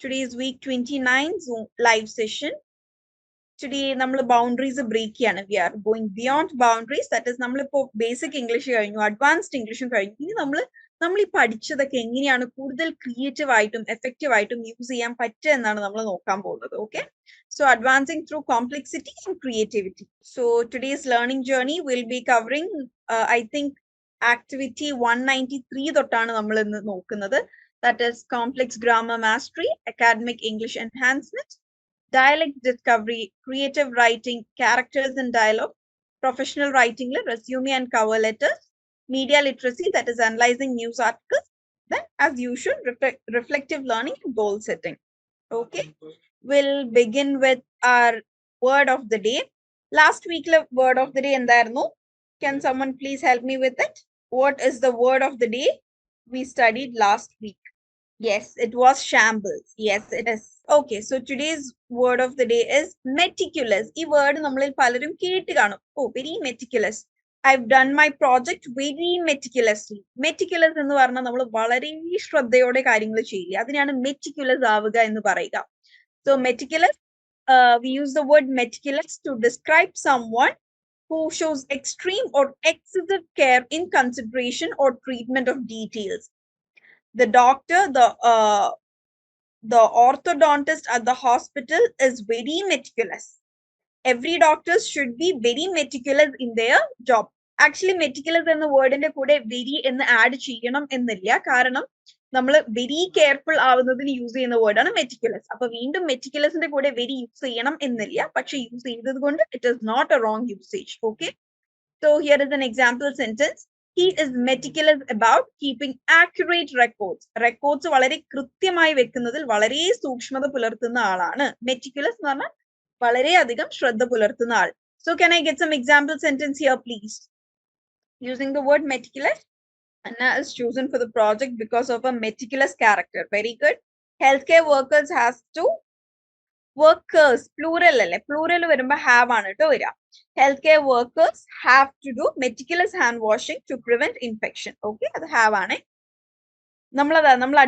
Today is week 29 Zoom live session. Today നമ്മൾ boundaries break ചെയ്യാണ്. We are going beyond boundaries. That is നമ്മളിപ്പോ basic English കഴിഞ്ഞു, advanced ഇംഗ്ലീഷും കഴിഞ്ഞു. ഇനി നമ്മൾ ഈ പഠിച്ചതൊക്കെ എങ്ങനെയാണ് കൂടുതൽ ക്രിയേറ്റീവ് ആയിട്ടും എഫക്റ്റീവ് ആയിട്ടും യൂസ് ചെയ്യാൻ പറ്റുക എന്നാണ് നമ്മൾ നോക്കാൻ പോകുന്നത്. Okay, so advancing through complexity and creativity. So today's learning journey will be covering I think activity 193 തൊട്ടാണ് നമ്മൾ ഇന്ന് നോക്കുന്നത്. That is complex grammar mastery, academic English enhancement, dialect discovery, creative writing, characters and dialogue, professional writing, resume and cover letters, media literacy, that is analyzing news articles, then as usual, reflective learning and goal setting. Okay, we'll begin with our word of the day. Last week, word of the day endairunnu. Can someone please help me with it? What is the word of the day we studied last week? Yes, it was shambles. Yes, it is. Okay, so today's word of the day is meticulous. This word nammalil palarum kettu kanum. Oh, very meticulous. I've done my project very meticulously. Meticulous ennu parna nammal valare shraddhayode കാര്യങ്ങൾ ചെയ്യുക. അതിനാണ് meticulous ആവുക എന്ന് പറയുക. So meticulous, we use the word meticulous to describe someone who shows extreme or excessive care in consideration or treatment of details. The doctor, the orthodontist at the hospital is very meticulous. Every doctor should be very meticulous in their job. Actually, meticulous എന്ന വേർഡിന്റെ കൂടെ very എന്ന് add ചെയ്യണം എന്നില്ല. കാരണം നമ്മൾ very careful ആവുന്നതിന് use ചെയ്യുന്ന വേർഡാണ് മെറ്റിക്കുലസ്. അപ്പൊ വീണ്ടും മെറ്റിക്കുലസിന്റെ കൂടെ വെരി യൂസ് ചെയ്യണം എന്നില്ല. പക്ഷെ യൂസ് ചെയ്തത് കൊണ്ട് it is not a wrong usage. Okay, so here is an example sentence. He is meticulous about keeping accurate records. Records വളരെ കൃത്യമായി വെക്കുന്നതിൽ വളരെ സൂക്ഷ്മത പുലർത്തുന്ന ആളാണ്. Meticulous എന്ന് പറഞ്ഞാൽ വളരെയധികം ശ്രദ്ധ പുലർത്തുന്ന ആൾ. So can I get some example sentence here, please? Using the word meticulous, Anna is chosen for the project because of a meticulous character. Very good. Healthcare workers has to workers, plural അല്ലേ, plural വരുമ്പോ have ആണ് ട്ടോ വരിക. Healthcare workers have to do meticulous hand washing to prevent infection. Okay, അത് have ആണ്. നമ്മൾ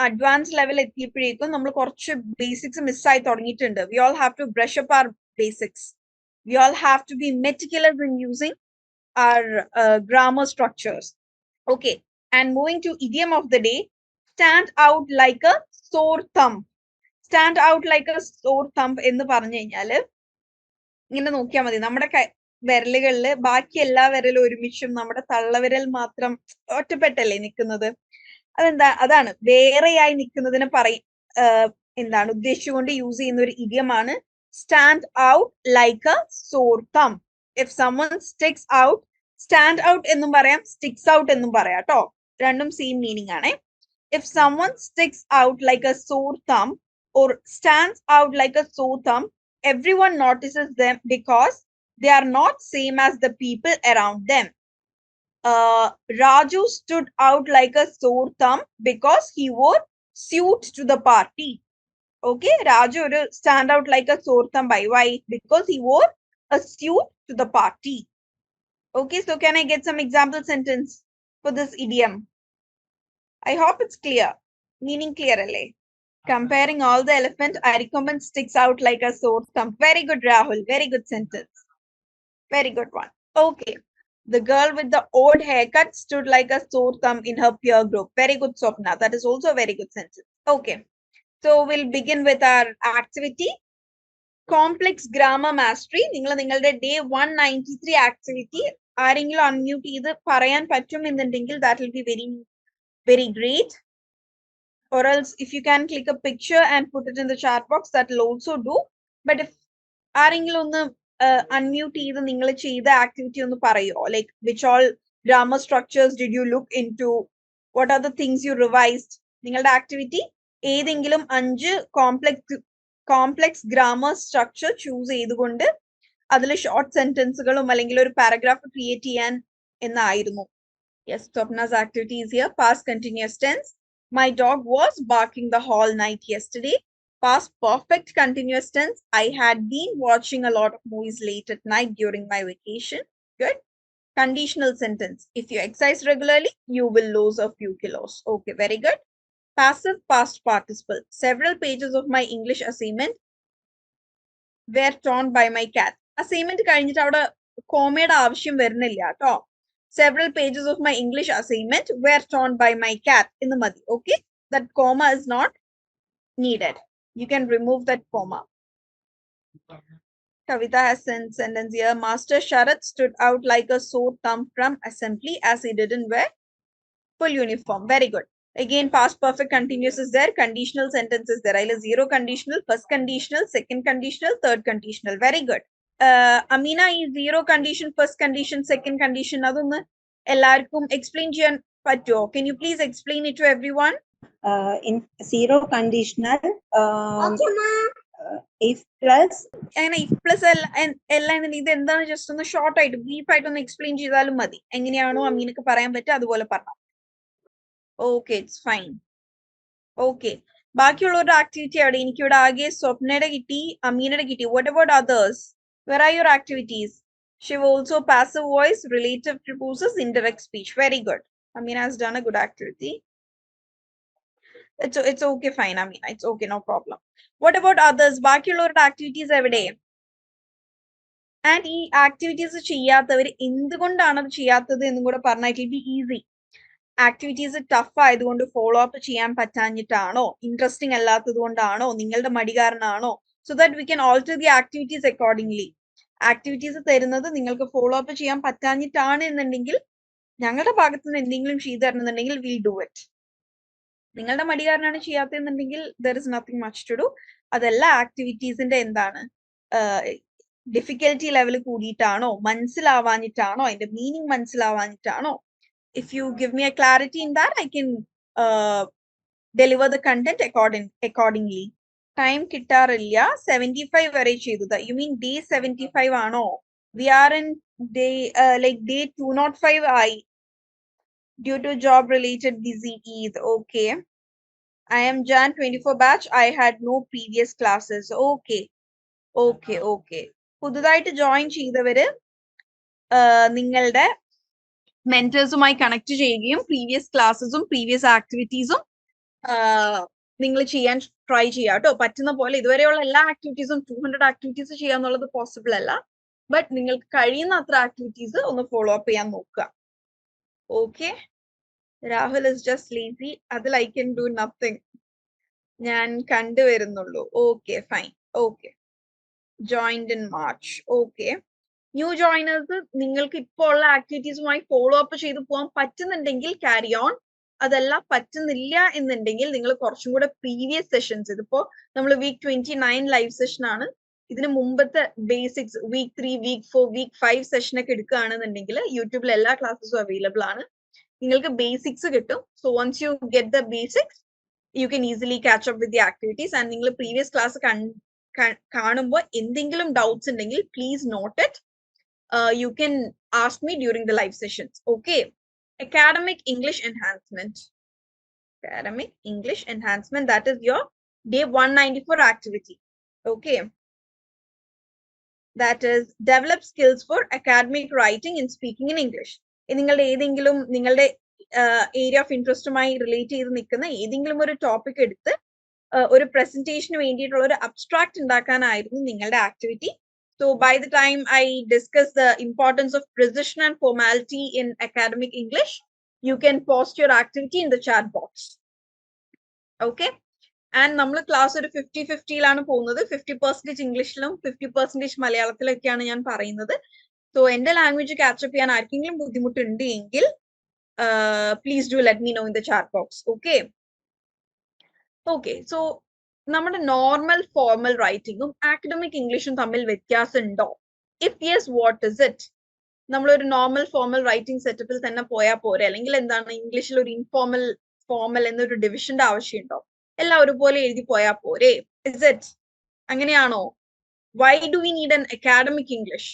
advance level എത്തിയപ്പോഴേക്കും നമ്മൾ കുറച്ച് ബേസിക്സ് മിസ്സായി തുടങ്ങിയിട്ടുണ്ട്. We all have to brush up our basics. We all have to be meticulous in using our grammar structures. Okay, and moving to idiom of the day, stand out like a sore thumb. Stand out like a sore thumb എന്ന് പറഞ്ഞു കഴിഞ്ഞാല് ഇങ്ങനെ നോക്കിയാൽ മതി. നമ്മുടെ വിരലുകളില് ബാക്കി എല്ലാ വിരലും ഒരുമിച്ചും നമ്മുടെ തള്ളവിരൽ മാത്രം ഒറ്റപ്പെട്ടല്ലേ നിൽക്കുന്നത്. അതാണ് വേറെയായി നിൽക്കുന്നതിന് എന്താണ് ഉദ്ദേശിച്ചുകൊണ്ട് യൂസ് ചെയ്യുന്ന ഒരു ഇഡിയമാണ് സ്റ്റാൻഡ് ഔട്ട് ലൈക്ക് എ സോർ തം. If someone sticks out, stand out എന്നും പറയാം, സ്റ്റിക്സ് ഔട്ട് എന്നും പറയാം ട്ടോ. രണ്ടും സെയിം മീനിങ് ആണ്. If someone sticks out like a sore thumb or stands out like a sore thumb, everyone notices them because they are not same as the people around them. Raju stood out like a sore thumb because he wore suit to the party. Okay, Raju stand out like a sore thumb by why? Because he wore a suit to the party. Okay, so can I get some example sentence for this idiom? I hope it's clear. Meaning clear alle. Comparing all the elephant, Arikomban sticks out like a sore thumb. Very good, Rahul. Very good sentence. Very good one. Okay. The girl with the old haircut stood like a sore thumb in her peer group. Very good, Swapna. That is also a very good sentence. Okay. So we'll begin with our activity. Complex grammar mastery. നിങ്ങളുടെ day 193 activity ആരെങ്കിലും unmute ചെയ്ത് പറയാൻ പറ്റുമെന്നുണ്ടെങ്കിൽ that will be very, very great. Or else if you can click a picture and put it in the chat box, that will also do. But if ആരെങ്കിലും ഒന്ന് unmute ചെയ്ത് നിങ്ങൾ ചെയ്ത activity ഒന്ന് പറയോ, like which all grammar structures did you look into, what are the things you revised? നിങ്ങളുടെ activity ഏതെങ്കിലും 5 complex grammar structure choose ചെയ്തുകൊണ്ട് അതിൽ ഷോർട്ട് സെന്റൻസുകളും അല്ലെങ്കിൽ ഒരു പാരഗ്രാഫ് ക്രിയേറ്റ് ചെയ്യാൻ എന്നായിരുന്നു. Yes, Swapna's activity is here. Past continuous tense. My dog was barking the whole night yesterday. Past perfect continuous tense. I had been watching a lot of movies late at night during my vacation. Good. Conditional sentence. If you exercise regularly, you will lose a few kilos. Okay, very good. Passive past participle. Several pages of my English assignment were torn by my cat. Assignment കഴിഞ്ഞിട്ട് അവിടെ കോമയുടെ ആവശ്യം വരുന്നില്ല കേട്ടോ. Several pages of my English assignment were torn by my cat in the muddy. Okay, that comma is not needed. You can remove that comma. Kavita has sent sentence here. Master Sharat stood out like a sore thumb from assembly as he didn't wear full uniform. Very good. Again, past perfect continuous is there. Conditional sentence is there. I'll zero conditional, first conditional, second conditional, third conditional. Very good. Amina, is zero condition, first condition, second condition. Adonnu ellarkum explain cheyan pattumo? Can you please explain it to everyone? In zero conditional, if plus. And if plus എല്ലാം ഇത് എന്താണ് just ഒന്ന് short ആയിട്ട് brief ആയിട്ട് ഒന്ന് explain ചെയ്താലും മതി. എങ്ങനെയാണോ അമീനക്ക് പറയാൻ പറ്റുക അതുപോലെ പറഞ്ഞു. Okay, it's fine. ഓക്കെ, ബാക്കിയുള്ളവരുടെ ആക്ടിവിറ്റി അവിടെ എനിക്കിവിടെ ആകെ സ്വപ്നയുടെ കിട്ടി, അമീനയുടെ കിട്ടി. What about others? Where are your activities? Shiv also passive voice, relative purposes, indirect speech. Very good. Amina has done a good activity. It's okay, fine, Amina. It's okay, no problem. What about others? ബാക്കിയുള്ളവരുടെ activities എവിടെ? And ഈ activities ചെയ്യാത്തവർ എന്തുകൊണ്ടാണ് അത് ചെയ്യാത്തത് എന്നും കൂടെ പറഞ്ഞാൽ it will be easy. Activities tough ആയതുകൊണ്ട് ഫോളോ അപ്പ് ചെയ്യാൻ പറ്റാഞ്ഞിട്ടാണോ, ഇൻട്രസ്റ്റിംഗ് അല്ലാത്തത് കൊണ്ടാണോ, നിങ്ങളുടെ മടി കാരണമാണോ? So that we can alter the activities accordingly. Activities തരുന്നത് നിങ്ങൾക്ക് ഫോളോ അപ്പ് ചെയ്യാൻ പറ്റാഞ്ഞിട്ടാണ് എന്നുണ്ടെങ്കിൽ, ഞങ്ങളുടെ ഭാഗത്ത് നിന്ന് എന്തെങ്കിലും ചെയ്തു തരണമെന്നുണ്ടെങ്കിൽ വിൽ ഡു ഇറ്റ്. നിങ്ങളുടെ മടി കാരണമാണ് ചെയ്യാത്തതെന്നുണ്ടെങ്കിൽ there is nothing much to do. അതല്ല ആക്ടിവിറ്റീസിന്റെ എന്താണ് ഡിഫിക്കൽറ്റി ലെവൽ കൂടിയിട്ടാണോ, മനസ്സിലാവാഞ്ഞിട്ടാണോ, അതിന്റെ മീനിങ് മനസ്സിലാവാഞ്ഞിട്ടാണോ? If you give me a clarity in that, I can deliver the content accordingly. Time kittarilla 75 vare cheyuda. You mean day 75 ano? We are in day like day 205 due to job related busy Eid. Okay, I am Jan 24 batch. I had no previous classes. Okay. പുതുതായിട്ട് join ചെയ്തവര് നിങ്ങളുടെ മെന്റേഴ്സുമായി connect ചെയ്യുകയും previous ക്ലാസ്സസും previous ആക്ടിവിറ്റീസും നിങ്ങൾ ചെയ്യാൻ try ചെയ്യുക കേട്ടോ. പറ്റുന്ന പോലെ ഇതുവരെയുള്ള എല്ലാ ആക്ടിവിറ്റീസും 200 ആക്ടിവിറ്റീസ് ചെയ്യാന്നുള്ളത് പോസിബിൾ അല്ല. ബട്ട് നിങ്ങൾക്ക് കഴിയുന്ന അത്ര ആക്ടിവിറ്റീസ് ഒന്ന് ഫോളോ അപ്പ് ചെയ്യാൻ നോക്കുക. Okay, Rahul is just lazy. അതിൽ ഐ കൻ ഡു നത്തിങ്. ഞാൻ കണ്ടുവരുന്നുള്ളൂ. Okay, fine. Okay, joined in March. Okay, new joiners നിങ്ങൾക്ക് ഇപ്പോൾ ഉള്ള ആക്ടിവിറ്റീസുമായി ഫോളോ അപ്പ് ചെയ്ത് പോകാൻ പറ്റുന്നുണ്ടെങ്കിൽ ക്യാരി ഓൺ. അതല്ല പറ്റുന്നില്ല എന്നുണ്ടെങ്കിൽ നിങ്ങൾ കുറച്ചും കൂടെ പ്രീവിയസ് സെഷൻസ്, ഇതിപ്പോ നമ്മൾ വീക്ക് 29 ലൈവ് സെഷൻ ആണ്, ഇതിന് മുമ്പത്തെ ബേസിക്സ് വീക്ക് 3, വീക്ക് 4, വീക്ക് 5 സെഷനൊക്കെ എടുക്കുകയാണെന്നുണ്ടെങ്കിൽ യൂട്യൂബിൽ എല്ലാ ക്ലാസ്സസും അവൈലബിൾ ആണ്. നിങ്ങൾക്ക് ബേസിക്സ് കിട്ടും. So once you get the basics you can easily catch up with the activities. And നിങ്ങൾ പ്രീവിയസ് ക്ലാസ് കാണുമ്പോൾ എന്തെങ്കിലും ഡൗട്ട്സ് ഉണ്ടെങ്കിൽ please note it. You can ask me during the live sessions. Okay, academic English enhancement. Academic English enhancement, that is your day 194 activity. Okay, that is develop skills for academic writing and speaking in English. നിങ്ങളുടെ ഏതെങ്കിലും നിങ്ങളുടെ area of ഇൻട്രസ്റ്റുമായി relate ചെയ്ത് നിൽക്കുന്ന ഏതെങ്കിലും ഒരു topic എടുത്ത് ഒരു പ്രസന്റേഷന് വേണ്ടിയിട്ടുള്ള ഒരു അബ്സ്ട്രാക്ട് ഉണ്ടാക്കാനായിരുന്നു നിങ്ങളുടെ activity. So by the time I discuss the importance of precision and formality in academic English, you can post your activity in the chat box. Okay, and നമ്മൾ ക്ലാസ് ഒരു 50-50 പോകുന്നത്. 50% ഇംഗ്ലീഷിലും 50% മലയാളത്തിലൊക്കെയാണ് ഞാൻ പറയുന്നത്. സോ എന്റെ ലാംഗ്വേജ് ക്യാച്ചപ്പ് ചെയ്യാൻ ആർക്കെങ്കിലും ബുദ്ധിമുട്ടുണ്ട് എങ്കിൽ please do let me know in the chat box. Okay, so നമ്മുടെ നോർമൽ ഫോർമൽ റൈറ്റിംഗും ആക്കഡമിക് ഇംഗ്ലീഷും തമ്മിൽ വ്യത്യാസം ഉണ്ടോ? If yes, what is it? നമ്മളൊരു നോർമൽ ഫോർമൽ റൈറ്റിംഗ് സെറ്റപ്പിൽ തന്നെ പോയാൽ പോരെ? അല്ലെങ്കിൽ എന്താണ് ഇംഗ്ലീഷിൽ ഒരു ഇൻഫോർമൽ ഫോർമൽ എന്നൊരു ഡിവിഷന്റെ ആവശ്യമുണ്ടോ? എല്ലാം ഒരുപോലെ എഴുതി പോയാൽ പോരെ? ഇസ് ഇറ്റ് അങ്ങനെയാണോ? Why do we need an academic English?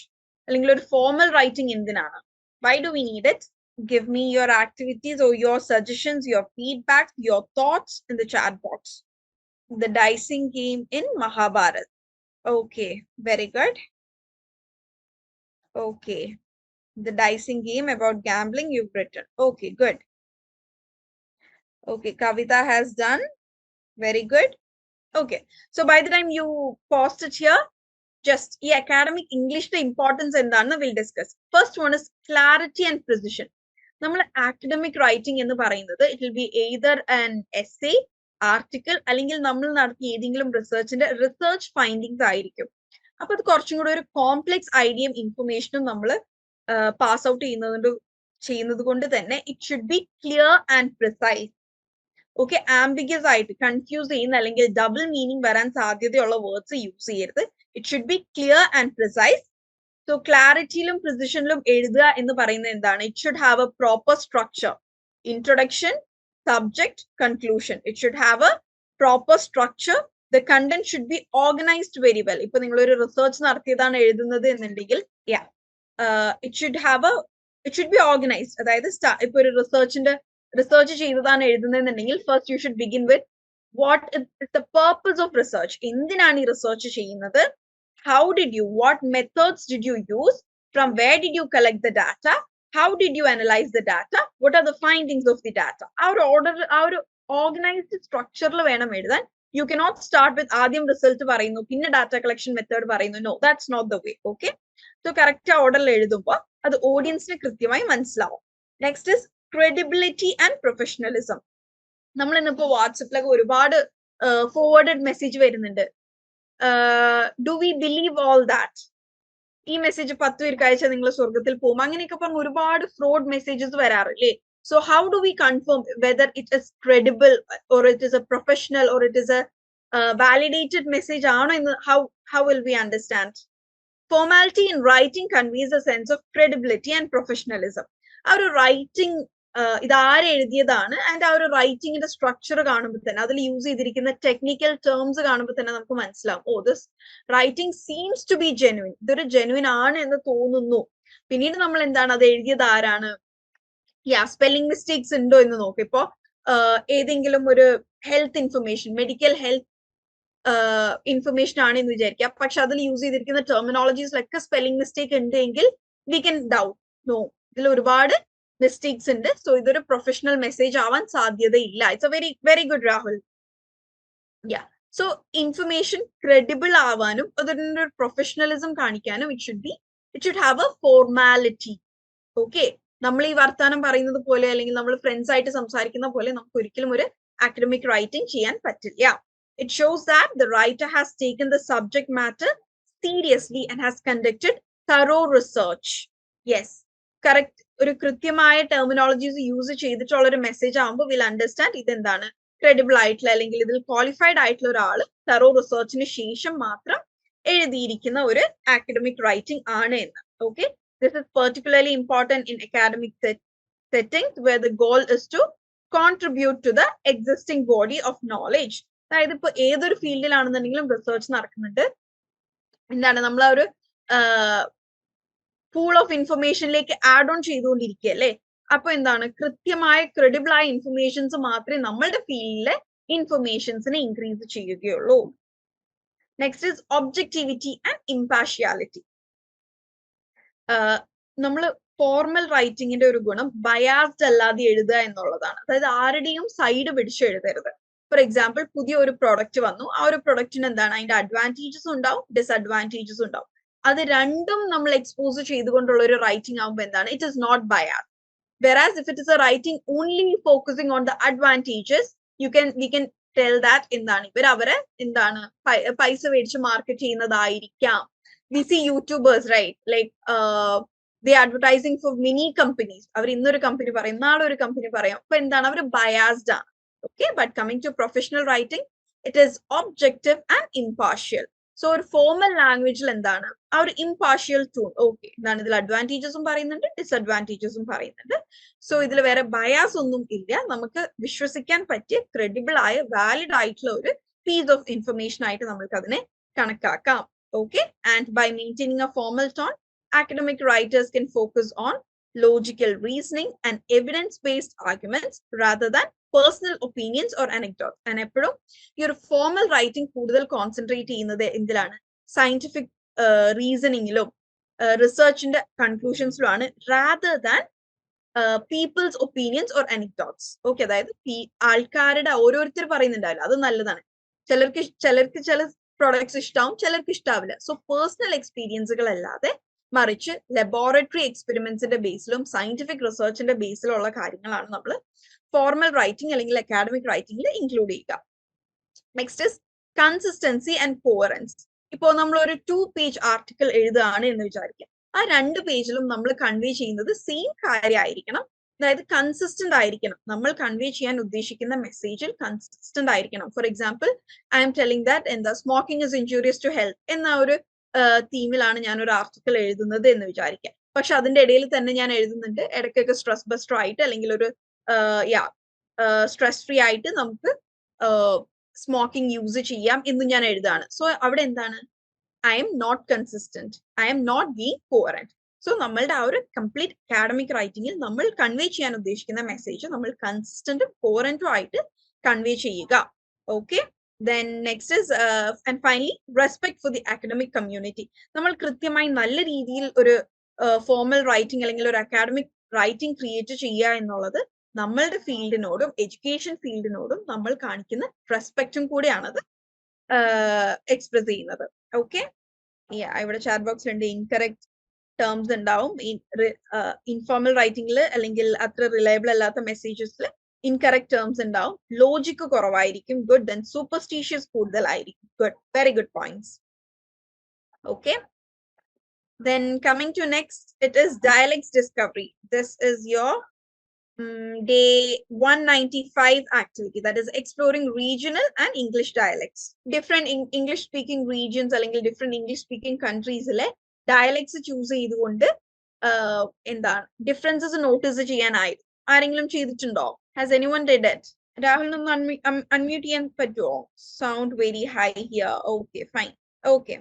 അല്ലെങ്കിൽ ഒരു ഫോർമൽ റൈറ്റിംഗ് എന്തിനാണ്? Why do we need it? Give me your activities or your suggestions, your feedback, your thoughts in the chat box. The dicing game in Mahabharata. Okay, very good. Okay, the dicing game about gambling you've written. Okay, good. Okay, Kavita has done. Very good. Okay, so by the time you post it here, just academic English the importance and we'll discuss. First one is clarity and precision. Academic writing in the it will be either an essay, article, research and research findings. Appo complex idea information pass out it should be clear and precise. Okay, ambiguous confused double meaning words use it should be clear and precise. So clarity and precision it should have a proper structure. Introduction, subject, conclusion. It should have a proper structure. The content should be organized very well. If you research it should have a it should be organized. If you research first you should begin with what is the purpose of research. Research how did you, what methods did you use, from where did you collect the data, how did you analyze the data, what are the findings of the data. Our order, our organized structure you cannot start with adyam result pinna data collection method no, that's not the way. Okay, so correct order the audience next is credibility and professionalism. WhatsApp forwarded message do we believe all that? Message fraud messages. So how do we confirm whether it is credible or it is a professional or it is a validated message? How will we understand? Formality in writing conveys a sense of credibility and professionalism. Our writing and our writing in the structure use technical terms. Oh, this writing seems to be genuine. There is genuine spelling mistakes health information, medical health information use terminologies like a spelling mistake we can doubt. No, mistakes so this is a professional message. It's a very, very good, Rahul. Yeah. So information credible professionalism it should have a formality. Okay. We varthanam parayunnathu pole allengi nammal friends aayittu samsarikkunna pole namukku orikkalum oru academic writing cheyan pattilla. It shows that the writer has taken the subject matter seriously and has conducted thorough research. Yes, correct. ഒരു കൃത്യമായ terminologies use ചെയ്തിട്ടുള്ള ഒരു message ആകുമ്പോൾ will understand ഇതെന്താണ് credible ആയിട്ടുള്ള അല്ലെങ്കിൽ ഇതിൽ qualified ആയിട്ടുള്ള ഒരാൾ തറോ റിസർച്ചിന് ശേഷം മാത്രം എഴുതിയിരിക്കുന്ന ഒരു academic writing ആണ് എന്ന്. Okay, this is particularly important in academic settings where the goal is to contribute to the existing body of knowledge. അതായത് ഇപ്പൊ ഏതൊരു ഫീൽഡിലാണെന്നുണ്ടെങ്കിലും റിസർച്ച് നടക്കുന്നുണ്ട്. എന്താണ് നമ്മൾ ആ ഒരു പൂൾ ഓഫ് ഇൻഫർമേഷനിലേക്ക് ആഡ് ഓൺ ചെയ്തുകൊണ്ടിരിക്കുകയല്ലേ. അപ്പൊ എന്താണ് കൃത്യമായ ക്രെഡിബിൾ ആയ ഇൻഫർമേഷൻസ് മാത്രമേ നമ്മളുടെ ഫീൽഡിലെ ഇൻഫർമേഷൻസിനെ ഇൻക്രീസ് ചെയ്യുകയുള്ളൂ. Next is objectivity and impartiality. നമ്മൾ ഫോർമൽ റൈറ്റിംഗിന്റെ ഒരു ഗുണം ബയാസ്ഡ് അല്ലാതെ എഴുതുക എന്നുള്ളതാണ്. അതായത് ആരുടെയും സൈഡ് പിടിച്ച് എഴുതരുത്. ഫോർ എക്സാമ്പിൾ പുതിയ ഒരു പ്രൊഡക്റ്റ് വന്നു, ആ ഒരു പ്രൊഡക്റ്റിന് എന്താണ് അതിന്റെ അഡ്വാൻറ്റേജസ് ഉണ്ടാവും, ഡിസ്അഡ്വാൻറ്റേജസ് ഉണ്ടാവും. അത് രണ്ടും നമ്മൾ എക്സ്പോസ് ചെയ്തുകൊണ്ടുള്ള ഒരു റൈറ്റിംഗ് ആകുമ്പോൾ എന്താണ് it is not biased. Whereas if it is a writing only focusing on the advantages, we can tell that ഇവർ അവരെ എന്താണ് പൈസ മേടിച്ച് market ചെയ്യുന്നതായിരിക്കാം. We see YouTubers, right? Like they advertising for many companies. അവർ ഇന്നൊരു company പറയും, നാളെ ഒരു company പറയാം. അപ്പൊ എന്താണ് അവർ ബയാസ്ഡ് ആണ്. Okay, but coming to professional writing, it is objective and impartial. So ഒരു ഫോർമൽ ലാംഗ്വേജിൽ എന്താണ് ആ ഒരു ഇംപാർഷ്യൽ ടൂൺ. ഓക്കെ, എന്താണ് ഇതിൽ അഡ്വാൻറ്റേജസും പറയുന്നുണ്ട്, ഡിസ്അഡ്വാൻറ്റേജസും പറയുന്നുണ്ട്. സോ ഇതിൽ വേറെ ബയാസ് ഒന്നും ഇല്ല. നമുക്ക് വിശ്വസിക്കാൻ പറ്റിയ ക്രെഡിബിൾ ആയ വാലിഡ് ആയിട്ടുള്ള ഒരു പീസ് ഓഫ് ഇൻഫർമേഷൻ ആയിട്ട് നമുക്ക് അതിനെ കണക്കാക്കാം. Okay, and by maintaining a formal tone, academic writers can focus on logical reasoning and evidence-based arguments rather than personal opinions or anecdotes. And എപ്പോഴും ഈ ഒരു ഫോർമൽ റൈറ്റിംഗ് കൂടുതൽ കോൺസെൻട്രേറ്റ് ചെയ്യുന്നത് എന്തിലാണ്? സയന്റിഫിക് റീസണിങ്ങിലും റിസർച്ചിന്റെ കൺക്ലൂഷൻസിലുമാണ്, rather than people's opinions or anecdotes. Okay, അതായത് ആൾക്കാരുടെ ഓരോരുത്തർ പറയുന്നുണ്ടാവില്ല, അത് നല്ലതാണ്. ചിലർക്ക് ചില പ്രൊഡക്ട്സ് ഇഷ്ടാവും, ചിലർക്ക് ഇഷ്ടാവില്ല. സോ പേഴ്സണൽ എക്സ്പീരിയൻസുകൾ അല്ലാതെ മറിച്ച് ലബോറട്ടറി എക്സ്പെരിമെന്റ്സിന്റെ ബേസിലും സയന്റിഫിക് റിസർച്ചിന്റെ ബേസിലുള്ള കാര്യങ്ങളാണ് നമ്മൾ ഫോർമൽ റൈറ്റിംഗ് അല്ലെങ്കിൽ അക്കാഡമിക് റൈറ്റിംഗിൽ ഇൻക്ലൂഡ് ചെയ്യുക. Next is consistency and coherence. ഇപ്പോൾ നമ്മൾ ഒരു 2-പേജ് ആർട്ടിക്കിൾ എഴുതുകയാണ് എന്ന് വിചാരിക്കാം. ആ 2 പേജിലും നമ്മൾ കൺവേ ചെയ്യുന്നത് സെയിം കാര്യമായിരിക്കണം. അതായത് കൺസിസ്റ്റന്റ് ആയിരിക്കണം. നമ്മൾ കൺവേ ചെയ്യാൻ ഉദ്ദേശിക്കുന്ന മെസ്സേജിൽ കൺസിസ്റ്റന്റ് ആയിരിക്കണം. For example, I'm telling that എന്താ smoking is injurious to health എന്ന ഒരു തീമിലാണ് ഞാൻ ഒരു ആർട്ടിക്കിൾ എഴുതുന്നത് എന്ന് വിചാരിക്കാം. പക്ഷെ അതിന്റെ ഇടയിൽ തന്നെ ഞാൻ എഴുതുന്നുണ്ട് ഇടയ്ക്കൊക്കെ സ്ട്രെസ് ബസ്റ്റർ ആയിട്ട് അല്ലെങ്കിൽ ഒരു സ്ട്രെസ് ഫ്രീ ആയിട്ട് നമുക്ക് സ്മോക്കിംഗ് യൂസ് ചെയ്യാം എന്ന് ഞാൻ എഴുതാണ്. സോ അവിടെ എന്താണ്, I M not consistent, I M not being coherent. So നമ്മളുടെ ആ ഒരു കംപ്ലീറ്റ് അക്കാഡമിക് റൈറ്റിംഗിൽ നമ്മൾ കൺവേ ചെയ്യാൻ ഉദ്ദേശിക്കുന്ന മെസ്സേജ് നമ്മൾ കൺസിസ്റ്റന്റും കോഹറന്റും ആയിട്ട് കൺവേ ചെയ്യുക. Okay, then next is and finally respect for the academic community. നമ്മൾ കൃത്യമായി നല്ല രീതിയിൽ ഒരു ഫോർമൽ റൈറ്റിംഗ് അല്ലെങ്കിൽ ഒരു അക്കാഡമിക് റൈറ്റിംഗ് ക്രിയേറ്റ് ചെയ്യുക എന്നുള്ളത് നമ്മളുടെ ഫീൽഡിനോടും എഡ്യൂക്കേഷൻ ഫീൽഡിനോടും നമ്മൾ കാണിക്കുന്ന റെസ്പെക്റ്റും കൂടിയാണത് എക്സ്പ്രസ് ചെയ്യുന്നത്. ഓക്കെ, ഇവിടെ ചാറ്റ് ബോക്സിലുണ്ട് ഇൻകറക്റ്റ് ടേംസ് ഉണ്ടാവും. ഇൻഫോർമൽ റൈറ്റിംഗിൽ അല്ലെങ്കിൽ അത്ര റിലയബിൾ അല്ലാത്ത മെസ്സേജസിൽ ഇൻകറക്റ്റ് ടേംസ് ഉണ്ടാവും. ലോജിക് കുറവായിരിക്കും. ഗുഡ്. ദെൻ സൂപ്പർസ്റ്റീഷ്യസ് കൂടുതലായിരിക്കും. Good, very good points. Okay, then coming to next, it is dialects discovery. This is your day 195 activity, that is exploring regional and English dialects. Different English speaking regions അല്ലെങ്കിൽ different English speaking countries le dialects choose ചെയ്തുകൊണ്ട് എന്താണ് differences notice ചെയ്യാനായി ആരെങ്കിലും ചെയ്തിട്ടുണ്ടോ? Has anyone did it? Rahul, unmute ചെയ്യാൻ പറ്റുമോ? Sound very high here. Okay, fine. Okay,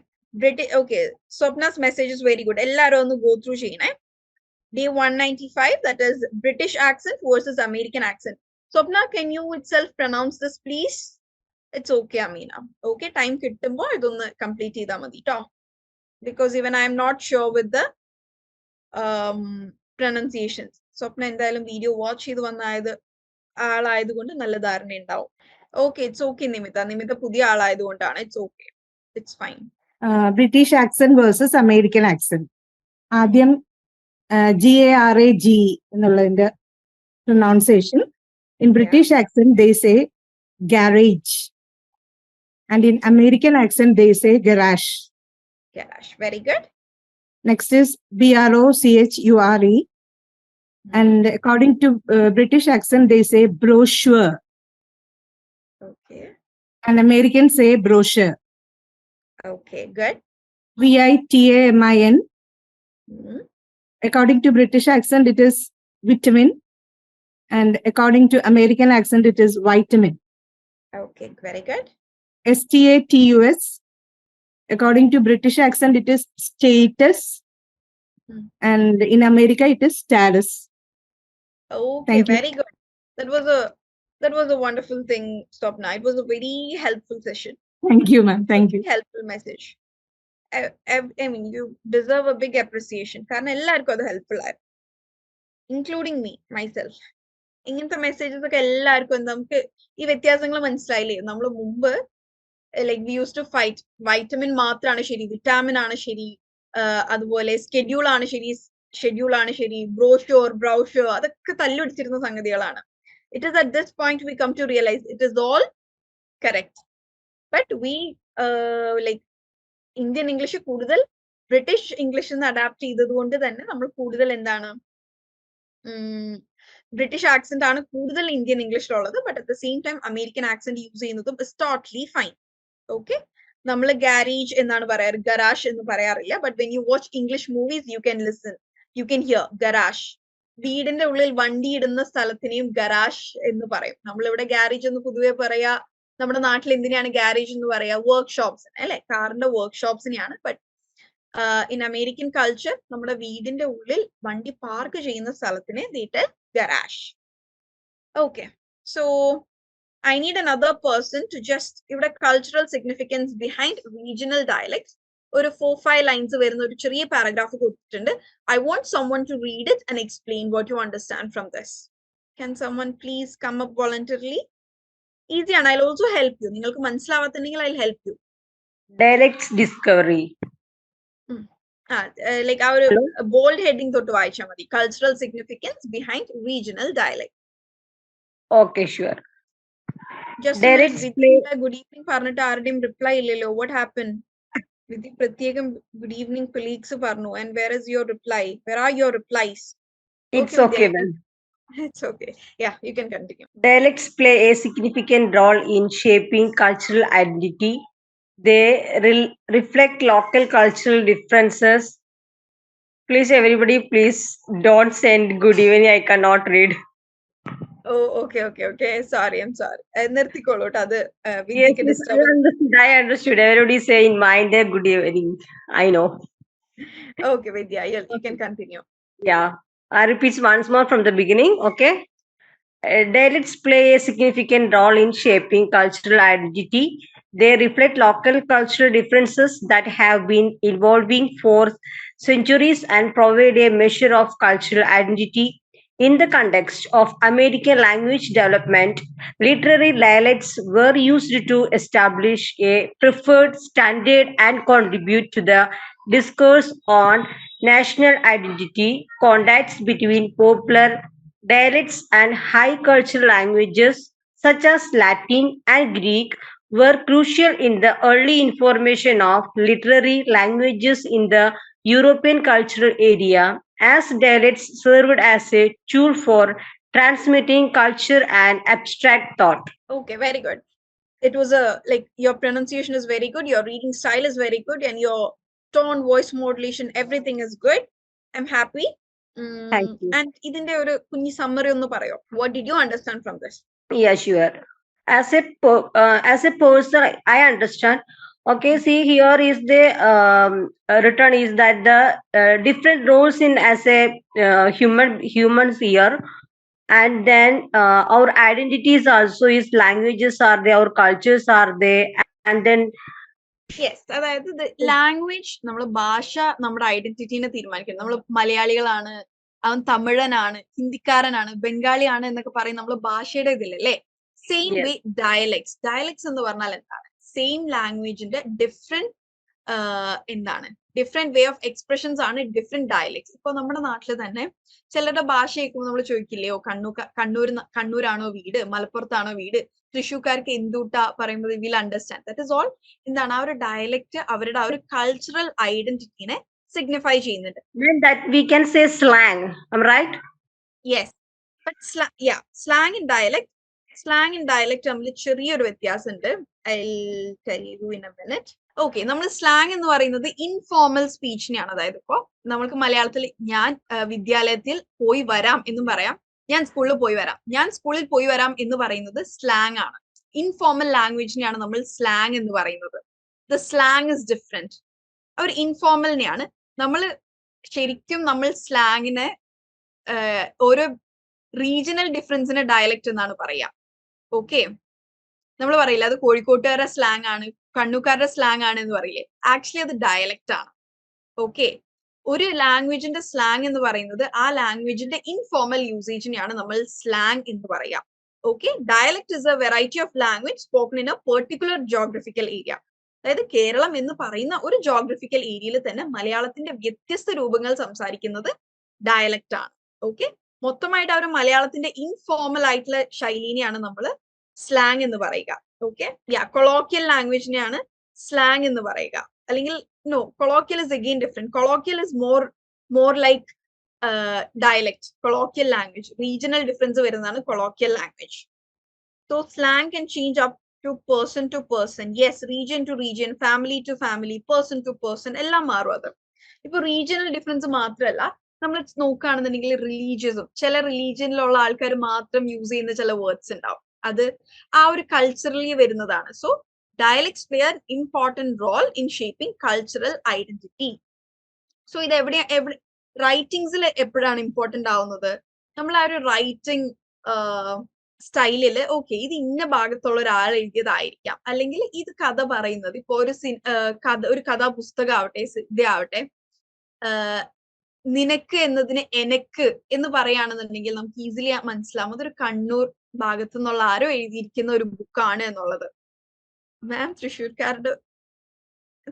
okay, Swapna's message is very good. എല്ലാവരും ഒന്ന് go through ചെയ്യണേ. Day 195, that is British accent versus American accent. Swapna, can you itself pronounce this, please? It's okay, Amina. Okay, time kittumbo idonnu complete ചെയ്താ മതി ട്ടോ. Because even I am not sure with the pronunciations. Swapna എന്തായാലും video watch ചെയ്ത് വന്നായത് ആളായതുകൊണ്ട് നല്ല ധാരണ ഉണ്ടാവും. Okay, it's okay Nimitha പുതിയ ആളായതുകൊണ്ടാണ്. It's okay, it's fine. British accent versus American accent. ആദ്യം GARAG എന്നുള്ളതിന്റെ pronunciation. In British accent they say garage, and in American accent they say garage. Garage, very good. Next is BROCHURE, and according to British accent they say brochure. Okay. And Americans say brochure. Okay, good. VITAMIN. According to British accent it is vitamin, and according to American accent it is vitamin. Okay, very good. STATUS. According to British accent it is status, and in America it is status. Okay, Thank you. very good. That was a wonderful thing, Swapna. It was a very helpful session. Thank you, ma'am. Thank you. Helpful message. I mean, you deserve a big appreciation. കാരണം എല്ലാവർക്കും അത് helpful ആയിരുന്നു, including me myself. ഇങ്ങനത്തെ messages ഒക്കെ എല്ലാവർക്കും നമുക്ക് ഈ വ്യത്യാസങ്ങൾ മനസ്സിലായില്ലേ? നമ്മൾ മുമ്പ് like we use to fight, vitamin മാത്രമാണ് ശരി, വിറ്റാമിൻ ആണ് ശരി, അതുപോലെ ഷെഡ്യൂൾ ആണ് ശരി, ബ്രൗഷർ അതൊക്കെ തല്ലുപിടിച്ചിരുന്ന സംഗതികളാണ്. It is at this point we come to realise it is all correct. But we like Indian English കൂടുതൽ ബ്രിട്ടീഷ് ഇംഗ്ലീഷിൽ നിന്ന് അഡാപ്റ്റ് ചെയ്തത് കൊണ്ട് തന്നെ നമ്മൾ കൂടുതൽ എന്താണ് ബ്രിട്ടീഷ് ആക്സെന്റ് ആണ് കൂടുതൽ ഇന്ത്യൻ ഇംഗ്ലീഷിലുള്ളത്. But at the same time American accent use ചെയ്യുന്നതും ഇസ് ടോട്ടലി ഫൈൻ. ഓക്കെ, നമ്മൾ ഗാരേജ് എന്നാണ് പറയാറ്, ഗരാഷ് എന്ന് പറയാറില്ല. But when you watch English movies you can hear garage. വീടിന്റെ ഉള്ളിൽ വണ്ടി ഇടുന്ന സ്ഥലത്തിനെയും ഗരാഷ് എന്ന് പറയും. നമ്മളിവിടെ ഗാരേജ് എന്ന് പൊതുവെ പറയാ. നമ്മുടെ നാട്ടിൽ എന്തിനാണ് ഗാരേജ് എന്ന് പറയാ? വർക്ക്ഷോപ്സ് അല്ലെ, കാറിന്റെ വർക്ക്ഷോപ്സിനെയാണ്. ബട്ട് ഇൻ അമേരിക്കൻ കൾച്ചർ നമ്മുടെ വീടിന്റെ ഉള്ളിൽ വണ്ടി പാർക്ക് ചെയ്യുന്ന സ്ഥലത്തിനെ garage. Okay, so I need another person to just give the cultural significance behind regional dialects. ഒരു 4-5 ലൈൻസ് വരുന്ന ഒരു ചെറിയ പാരഗ്രാഫ് കൊടുത്തിട്ടുണ്ട്. I want someone to read it and explain what you understand from this. Can someone please come up voluntarily? Easy, and I'll also help you. നിങ്ങൾക്ക് മനസ്സിലാവാത്തുണ്ടെങ്കിൽ I'll help you. Dialects discovery. Like our bold heading തൊട്ട് വായിച്ചാൽ മതി. Cultural significance behind regional dialect. Okay, sure. Just Dialects play. good evening പറഞ്ഞിട്ട് ആരുടെയും reply ഇല്ലല്ലോ. What happened? വിധി പ്രത്യേകം good evening colleagues പറഞ്ഞു. And where is your reply? Where are your replies? It's okay, ma'am. It's okay. Yeah, you can continue. Dialects play a significant role in shaping cultural identity. They reflect local cultural differences. Please, everybody, please don't send good evening. I cannot read. Oh, okay. Sorry, I'm sorry. നിർത്തിക്കോളൂ ട്ടോ. അത് Yes, വിദ്യക്ക് yes, disturb. I understood. Everybody say in mind their good evening. I know. Okay, Vidya, you can continue. Yeah. I repeat once more from the beginning. Okay. Dialects play a significant role in shaping cultural identity. They reflect local cultural differences that have been evolving for centuries and provide a measure of cultural identity. In the context of American language development, literary dialects were used to establish a preferred standard and contribute to the discourse on national identity. Contacts between popular dialects and high cultural languages such as Latin and Greek were crucial in the early information of literary languages in the European cultural area, as dialects served as a tool for transmitting culture and abstract thought. Okay, very good. It was like your pronunciation is very good, your reading style is very good, and your tone, voice modulation, everything is good. I'm happy. Thank you. And ഇതിന്റെ ഒരു കുഞ്ഞി summary ഒന്ന് പറയോ? What did you understand from this? Yeah, sure. As a person, I understand. Okay, see here is the written is that the different roles in as a humans here, and then our identities also is languages are there, our cultures are there, and then Yes, അതായത് language നമ്മുടെ ഭാഷ നമ്മുടെ ഐഡന്റിറ്റിനെ തീരുമാനിക്കുന്നത്. നമ്മൾ മലയാളികളാണ്, അവൻ തമിഴനാണ്, ഹിന്ദിക്കാരനാണ്, ബംഗാളിയാണ് എന്നൊക്കെ പറയും നമ്മൾ ഭാഷയുടെ ഇതിലല്ലേ. Same Yes. വേ ഡയലക്ട്സ് എന്ന് പറഞ്ഞാൽ എന്താണ്? സെയിം ലാംഗ്വേജിന്റെ ഡിഫറെന്റ് വേ ഓഫ് എക്സ്പ്രഷൻസ് ആണ് ഡിഫറെന്റ് ഡയലക്ട്സ്. ഇപ്പൊ നമ്മുടെ നാട്ടിൽ തന്നെ ചിലരുടെ ഭാഷ കേൾക്കുമ്പോൾ നമ്മൾ ചോദിക്കില്ലയോ, കണ്ണൂരാണോ വീട്, മലപ്പുറത്താണോ വീട്, തൃശ്ശൂർക്കാർക്ക് എന്തുട്ടാ പറയുമ്പോൾ will understand. That is all എന്താണ് ആ ഒരു ഡയലക്ട് അവരുടെ ആ ഒരു കൾച്ചറൽ ഐഡന്റിറ്റിനെ സിഗ്നിഫൈ ചെയ്യുന്നുണ്ട്. then that we can say slang. I'm right. Yes, but slang in dialect തമ്മിൽ ചെറിയൊരു വ്യത്യാസമുണ്ട്. I'll tell you in a minute. Okay, നമ്മൾ സ്ലാങ് എന്ന് പറയുന്നത് ഇൻഫോർമൽ സ്പീച്ചിനെയാണ്. അതായത് ഇപ്പോ നമ്മൾക്ക് മലയാളത്തിൽ ഞാൻ വിദ്യാലയത്തിൽ പോയി വരാം എന്നും പറയാം, ഞാൻ സ്കൂളിൽ പോയി വരാം. ഞാൻ സ്കൂളിൽ പോയി വരാം എന്ന് പറയുന്നത് സ്ലാങ് ആണ്. ഇൻഫോർമൽ ലാംഗ്വേജിനെയാണ് നമ്മൾ സ്ലാങ് എന്ന് പറയുന്നത്. The slang is different. ഒരു ഇൻഫോർമലിനെയാണ് ശരിക്കും നമ്മൾ സ്ലാങ്ങിനെ ഓരോ റീജിയണൽ ഡിഫറൻസിന് ഡയലക്ട് എന്നാണ് പറയാ. ഓക്കെ, നമ്മൾ പറയില്ല അത് കോഴിക്കോട്ടുകാരുടെ സ്ലാങ് ആണ്, കണ്ണൂക്കാരുടെ സ്ലാങ് ആണ് എന്ന് പറയില്ലേ. ആക്ച്വലി അത് ഡയലക്റ്റ് ആണ്. ഓക്കെ, ഒരു ലാംഗ്വേജിന്റെ സ്ലാങ് എന്ന് പറയുന്നത് ആ ലാംഗ്വേജിന്റെ ഇൻഫോർമൽ യൂസേജിനെയാണ് നമ്മൾ സ്ലാങ് എന്ന് പറയാം. Okay, dialect is A variety of language spoken in A particular geographical area. അതായത് കേരളം എന്ന് പറയുന്ന ഒരു ജോഗ്രഫിക്കൽ ഏരിയയിൽ തന്നെ മലയാളത്തിന്റെ വ്യത്യസ്ത രൂപങ്ങൾ സംസാരിക്കുന്നത് ഡയലക്റ്റ് ആണ്. ഓക്കെ, മൊത്തമായിട്ട് ആ ഒരു മലയാളത്തിന്റെ ഇൻഫോർമൽ ആയിട്ടുള്ള ശൈലിനെയാണ് നമ്മൾ സ്ലാങ് എന്ന് പറയുക. ഓക്കെ, കൊളോക്കിയൽ ലാംഗ്വേജിനെയാണ് സ്ലാങ് എന്ന് പറയുക. അല്ലെങ്കിൽ no, colloquial is again different. Colloquial is more like dialect, colloquial language. Regional difference വരുന്നതാണ് colloquial language. So slang can change up to person. Yes, region to region, family to family, person to person, എല്ലാം മാറും. അത് ഇപ്പൊ regional difference മാത്രമല്ല, നമ്മൾ നോക്കുകയാണെന്നുണ്ടെങ്കിൽ റിലീജിയസും ചില റിലീജിയനിലുള്ള ആൾക്കാർ മാത്രം യൂസ് ചെയ്യുന്ന ചില വേർഡ്സ് ഉണ്ടാവും. അത് ആ ഒരു കൾച്ചറലി വരുന്നതാണ്. So dialects play an important role in shaping cultural identity. So ഇത് റൈറ്റിംഗ്സിൽ എപ്പോഴാണ് ഇമ്പോർട്ടന്റ് ആവുന്നത്? നമ്മൾ ആ ഒരു റൈറ്റിംഗ് സ്റ്റൈലില് ഓക്കെ ഇത് ഇന്ന ഭാഗത്തുള്ള ഒരാൾ എഴുതിയതായിരിക്കാം, അല്ലെങ്കിൽ ഇത് കഥ പറയുന്നത് ഇപ്പൊ ഒരു കഥാപുസ്തകം ആവട്ടെ, ഇതാവട്ടെ, നിനക്ക് എന്നതിന് എനക്ക് എന്ന് പറയുകയാണെന്നുണ്ടെങ്കിൽ നമുക്ക് ഈസിലി മനസ്സിലാവും അതൊരു കണ്ണൂർ ഭാഗത്തു നിന്നുള്ള ആരോ എഴുതിയിരിക്കുന്ന ഒരു ബുക്കാണ് എന്നുള്ളത്. മാം,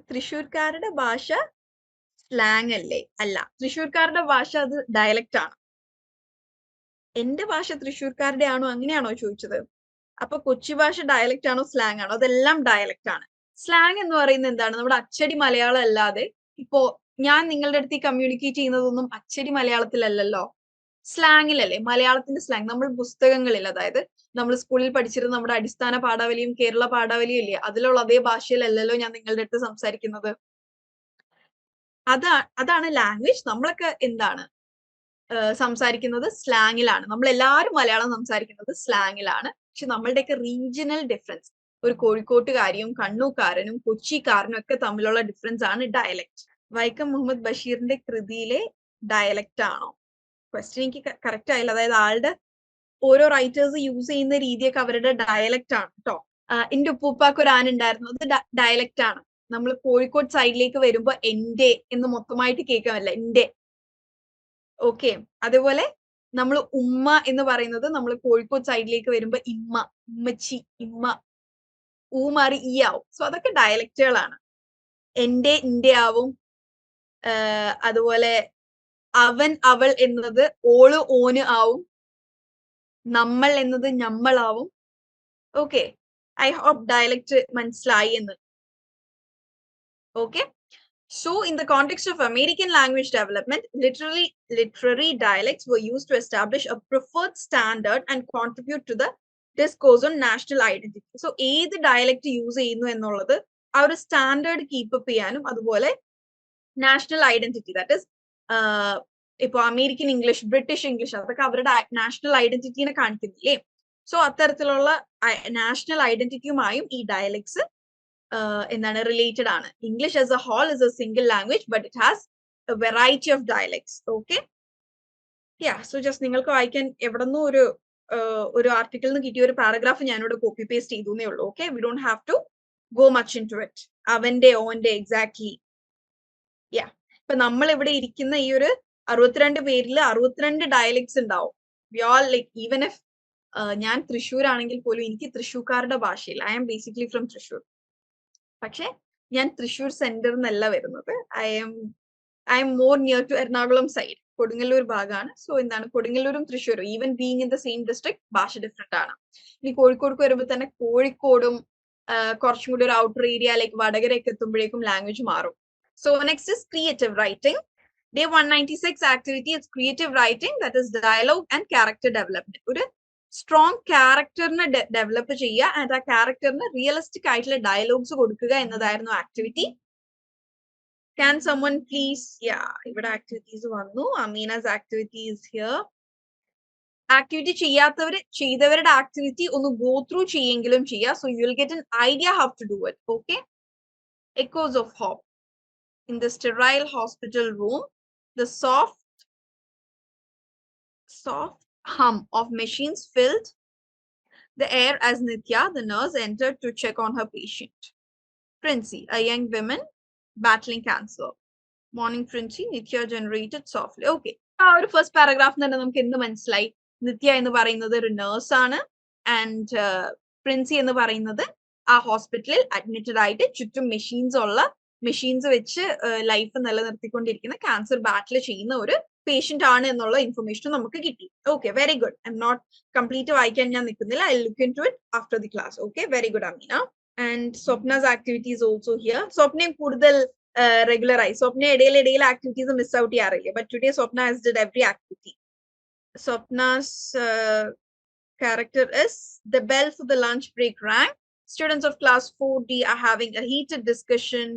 തൃശ്ശൂർക്കാരുടെ ഭാഷ സ്ലാങ് അല്ലേ? അല്ല, തൃശ്ശൂർക്കാരുടെ ഭാഷ അത് ഡയലക്റ്റ് ആണ്. എന്റെ ഭാഷ തൃശ്ശൂർക്കാരുടെ ആണോ അങ്ങനെയാണോ ചോദിച്ചത്? അപ്പൊ കൊച്ചി ഭാഷ ഡയലക്റ്റ് ആണോ സ്ലാങ് ആണോ? അതെല്ലാം ഡയലക്റ്റ് ആണ്. സ്ലാങ് എന്ന് പറയുന്നത് എന്താണ്? നമ്മുടെ അച്ചടി മലയാളം അല്ലാതെ ഇപ്പോ ഞാൻ നിങ്ങളുടെ അടുത്ത് കമ്മ്യൂണിക്കേറ്റ് ചെയ്യുന്നതൊന്നും അച്ചടി മലയാളത്തിലല്ലല്ലോ, സ്ലാങ്ങിലല്ലേ. മലയാളത്തിന്റെ സ്ലാങ് നമ്മൾ പുസ്തകങ്ങളിൽ, അതായത് നമ്മൾ സ്കൂളിൽ പഠിച്ചിരുന്ന നമ്മുടെ അടിസ്ഥാന പാഠാവലിയും കേരള പാഠാവലിയും ഇല്ലേ, അതിലുള്ള അതേ ഭാഷയിലല്ലല്ലോ ഞാൻ നിങ്ങളുടെ അടുത്ത് സംസാരിക്കുന്നത്. അതാണ് ലാംഗ്വേജ്. നമ്മളൊക്കെ എന്താണ് സംസാരിക്കുന്നത്? സ്ലാങ്ങിലാണ്. നമ്മൾ എല്ലാവരും മലയാളം സംസാരിക്കുന്നത് സ്ലാങ്ങിലാണ്. പക്ഷെ നമ്മളുടെയൊക്കെ റീജിയണൽ ഡിഫറൻസ്, ഒരു കോഴിക്കോട്ടുകാരിയും കണ്ണൂക്കാരനും കൊച്ചിക്കാരനും ഒക്കെ തമ്മിലുള്ള ഡിഫറൻസ് ആണ് ഡയലക്ട്. വൈക്കം മുഹമ്മദ് ബഷീറിന്റെ കൃതിയിലെ ഡയലക്റ്റ് ആണോ? ക്വസ്റ്റ്യൻ എനിക്ക് കറക്റ്റ് ആയില്ല. അതായത് ആളുടെ ഓരോ റൈറ്റേഴ്സ് യൂസ് ചെയ്യുന്ന രീതിയൊക്കെ അവരുടെ ഡയലക്റ്റ് ആണ് കേട്ടോ. എന്റെ ഉപ്പൂപ്പാക്ക് ഒരു ആന ഉണ്ടായിരുന്നു, അത് ഡയലക്റ്റ് ആണ്. നമ്മൾ കോഴിക്കോട് സൈഡിലേക്ക് വരുമ്പോ എന്റെ എന്ന് മൊത്തമായിട്ട് കേൾക്കാമല്ല, എന്റെ. ഓക്കെ, അതേപോലെ നമ്മൾ ഉമ്മ എന്ന് പറയുന്നത് നമ്മൾ കോഴിക്കോട് സൈഡിലേക്ക് വരുമ്പോ ഇമ്മ, ഉമ്മച്ചി, ഇമ്മ, ഊ മാറി ഈ ആവും. സോ അതൊക്കെ ഡയലക്റ്റുകളാണ്. ഇന്റെ ആവും. അതുപോലെ അവൻ അവൾ എന്നത് ഓള് ഓന് ആവും. നമ്മൾ എന്നത് ഞമ്മളാവും. ഓക്കെ, ഐ ഹോപ്പ് ഡയലക്റ്റ് മനസ്സിലായി എന്ന്. Okay, so in the context of American language development, literary dialects were used to establish a preferred standard and contribute to the discourse on national identity. So ഏത് dialect use ചെയ്യുന്നു എന്നുള്ളത് ആ ഒരു standard keep up ചെയ്യാനും, അതുപോലെ national identity, that is ഇപ്പൊ American English, British English, അതൊക്കെ അവരുടെ നാഷണൽ ഐഡന്റിറ്റിനെ കാണിക്കുന്നില്ലേ. സോ അത്തരത്തിലുള്ള നാഷണൽ ഐഡന്റിറ്റിയുമായും ഈ ഡയലക്ട്സ് എന്താണ് റിലേറ്റഡ് ആണ്. English as a whole is a single language, but it has a variety of dialects. Okay, so just നിങ്ങൾക്ക് വായിക്കാൻ എവിടെന്നോ ഒരു ആർട്ടിക്കിളിൽ നിന്ന് കിട്ടിയ ഒരു പാരഗ്രാഫ് ഞാനിവിടെ കോപ്പി പേസ്റ്റ് ചെയ്തേ ഉള്ളൂ. Okay, we don't have to go much into it. അവന്റെ, ഓന്റെ, എക്സാക്ട്ലി. ഇപ്പൊ നമ്മൾ ഇവിടെ ഇരിക്കുന്ന ഈ ഒരു 62 പേരിൽ 62 ഡയലക്ട്സ് ഉണ്ടാവും. We all like, even if ഞാൻ തൃശ്ശൂർ ആണെങ്കിൽ പോലും എനിക്ക് തൃശ്ശൂർക്കാരുടെ ഭാഷയിൽ, I am basically from Thrissur. പക്ഷെ ഞാൻ തൃശ്ശൂർ സെന്റർ എന്നല്ല വരുന്നത്. I am more near to Ernakulam side, Kodungallur ഭാഗമാണ്. സോ എന്താണ്, കൊടുങ്ങല്ലൂരും തൃശ്ശൂരും even being in the same district ഭാഷ ഡിഫറെന്റ് ആണ്. ഇനി കോഴിക്കോടേക്ക് വരുമ്പോൾ തന്നെ കോഴിക്കോടും കുറച്ചും കൂടി ഒരു ഔട്ടർ ഏരിയ ലൈക്ക് വടകരയൊക്കെ എത്തുമ്പോഴേക്കും ലാംഗ്വേജ് മാറും. So next is creative writing. Day 196 activity is creative writing, that is dialogue and character development. ഒരു സ്ട്രോങ് ക്യാരക്ടറിനെ ഡെവലപ്പ് ചെയ്യുക, ആൻഡ് ആ ക്യാരക്ടറിന് റിയലിസ്റ്റിക് ആയിട്ടുള്ള ഡയലോഗ്സ് കൊടുക്കുക എന്നതായിരുന്നു ആക്ടിവിറ്റി. Can someone please, ഇവിടെ ആക്ടിവിറ്റീസ് വന്നു. അമീനാസ് ആക്ടിവിറ്റി is here. ആക്ടിവിറ്റി ചെയ്തവരുടെ ആക്ടിവിറ്റി ഒന്ന് ഗോ ത്രൂ ചെയ്യെങ്കിലും ചെയ്യുക. So you will get an idea how to do it. Okay, echoes of hope. In the sterile hospital room, the soft hum of machines filled the air as Nitya, the nurse, entered to check on her patient. Princy, a young woman battling cancer. Morning, Princy. Nitya generated softly. Okay, our first paragraph തന്നെ നമുക്ക് എന്ത് മനസ്സിലായി? നിത്യ എന്ന് പറയുന്നത് ഒരു nurse ആണ്, and Princy എന്ന് പറയുന്നത് ആ ഹോസ്പിറ്റലിൽ അഡ്മിറ്റഡ് ആയിട്ട് ചുറ്റും മെഷീൻസ് വെച്ച് ലൈഫ് നിലനിർത്തിക്കൊണ്ടിരിക്കുന്ന ക്യാൻസർ ബാറ്റിൽ ചെയ്യുന്ന ഒരു പേഷ്യന്റ് ആണ് എന്നുള്ള ഇൻഫർമേഷൻ നമുക്ക് കിട്ടി. Okay, very good. I M not complete വായിക്കാൻ ഞാൻ നിൽക്കുന്നില്ല. I look into it after the class. Okay, very good Ameena. And Swapna's activity is also here. സ്വപ്നയും കൂടുതൽ റെഗുലർ ആയി. സ്വപ്ന ഇടയിൽ ആക്ടിവിറ്റീസ് മിസ് ഔട്ട് ചെയ്യാറില്ല, but today Swapna has did every activity. Swapna's character is: the bell for the lunch break rang. Students of class 4D are having a heated discussion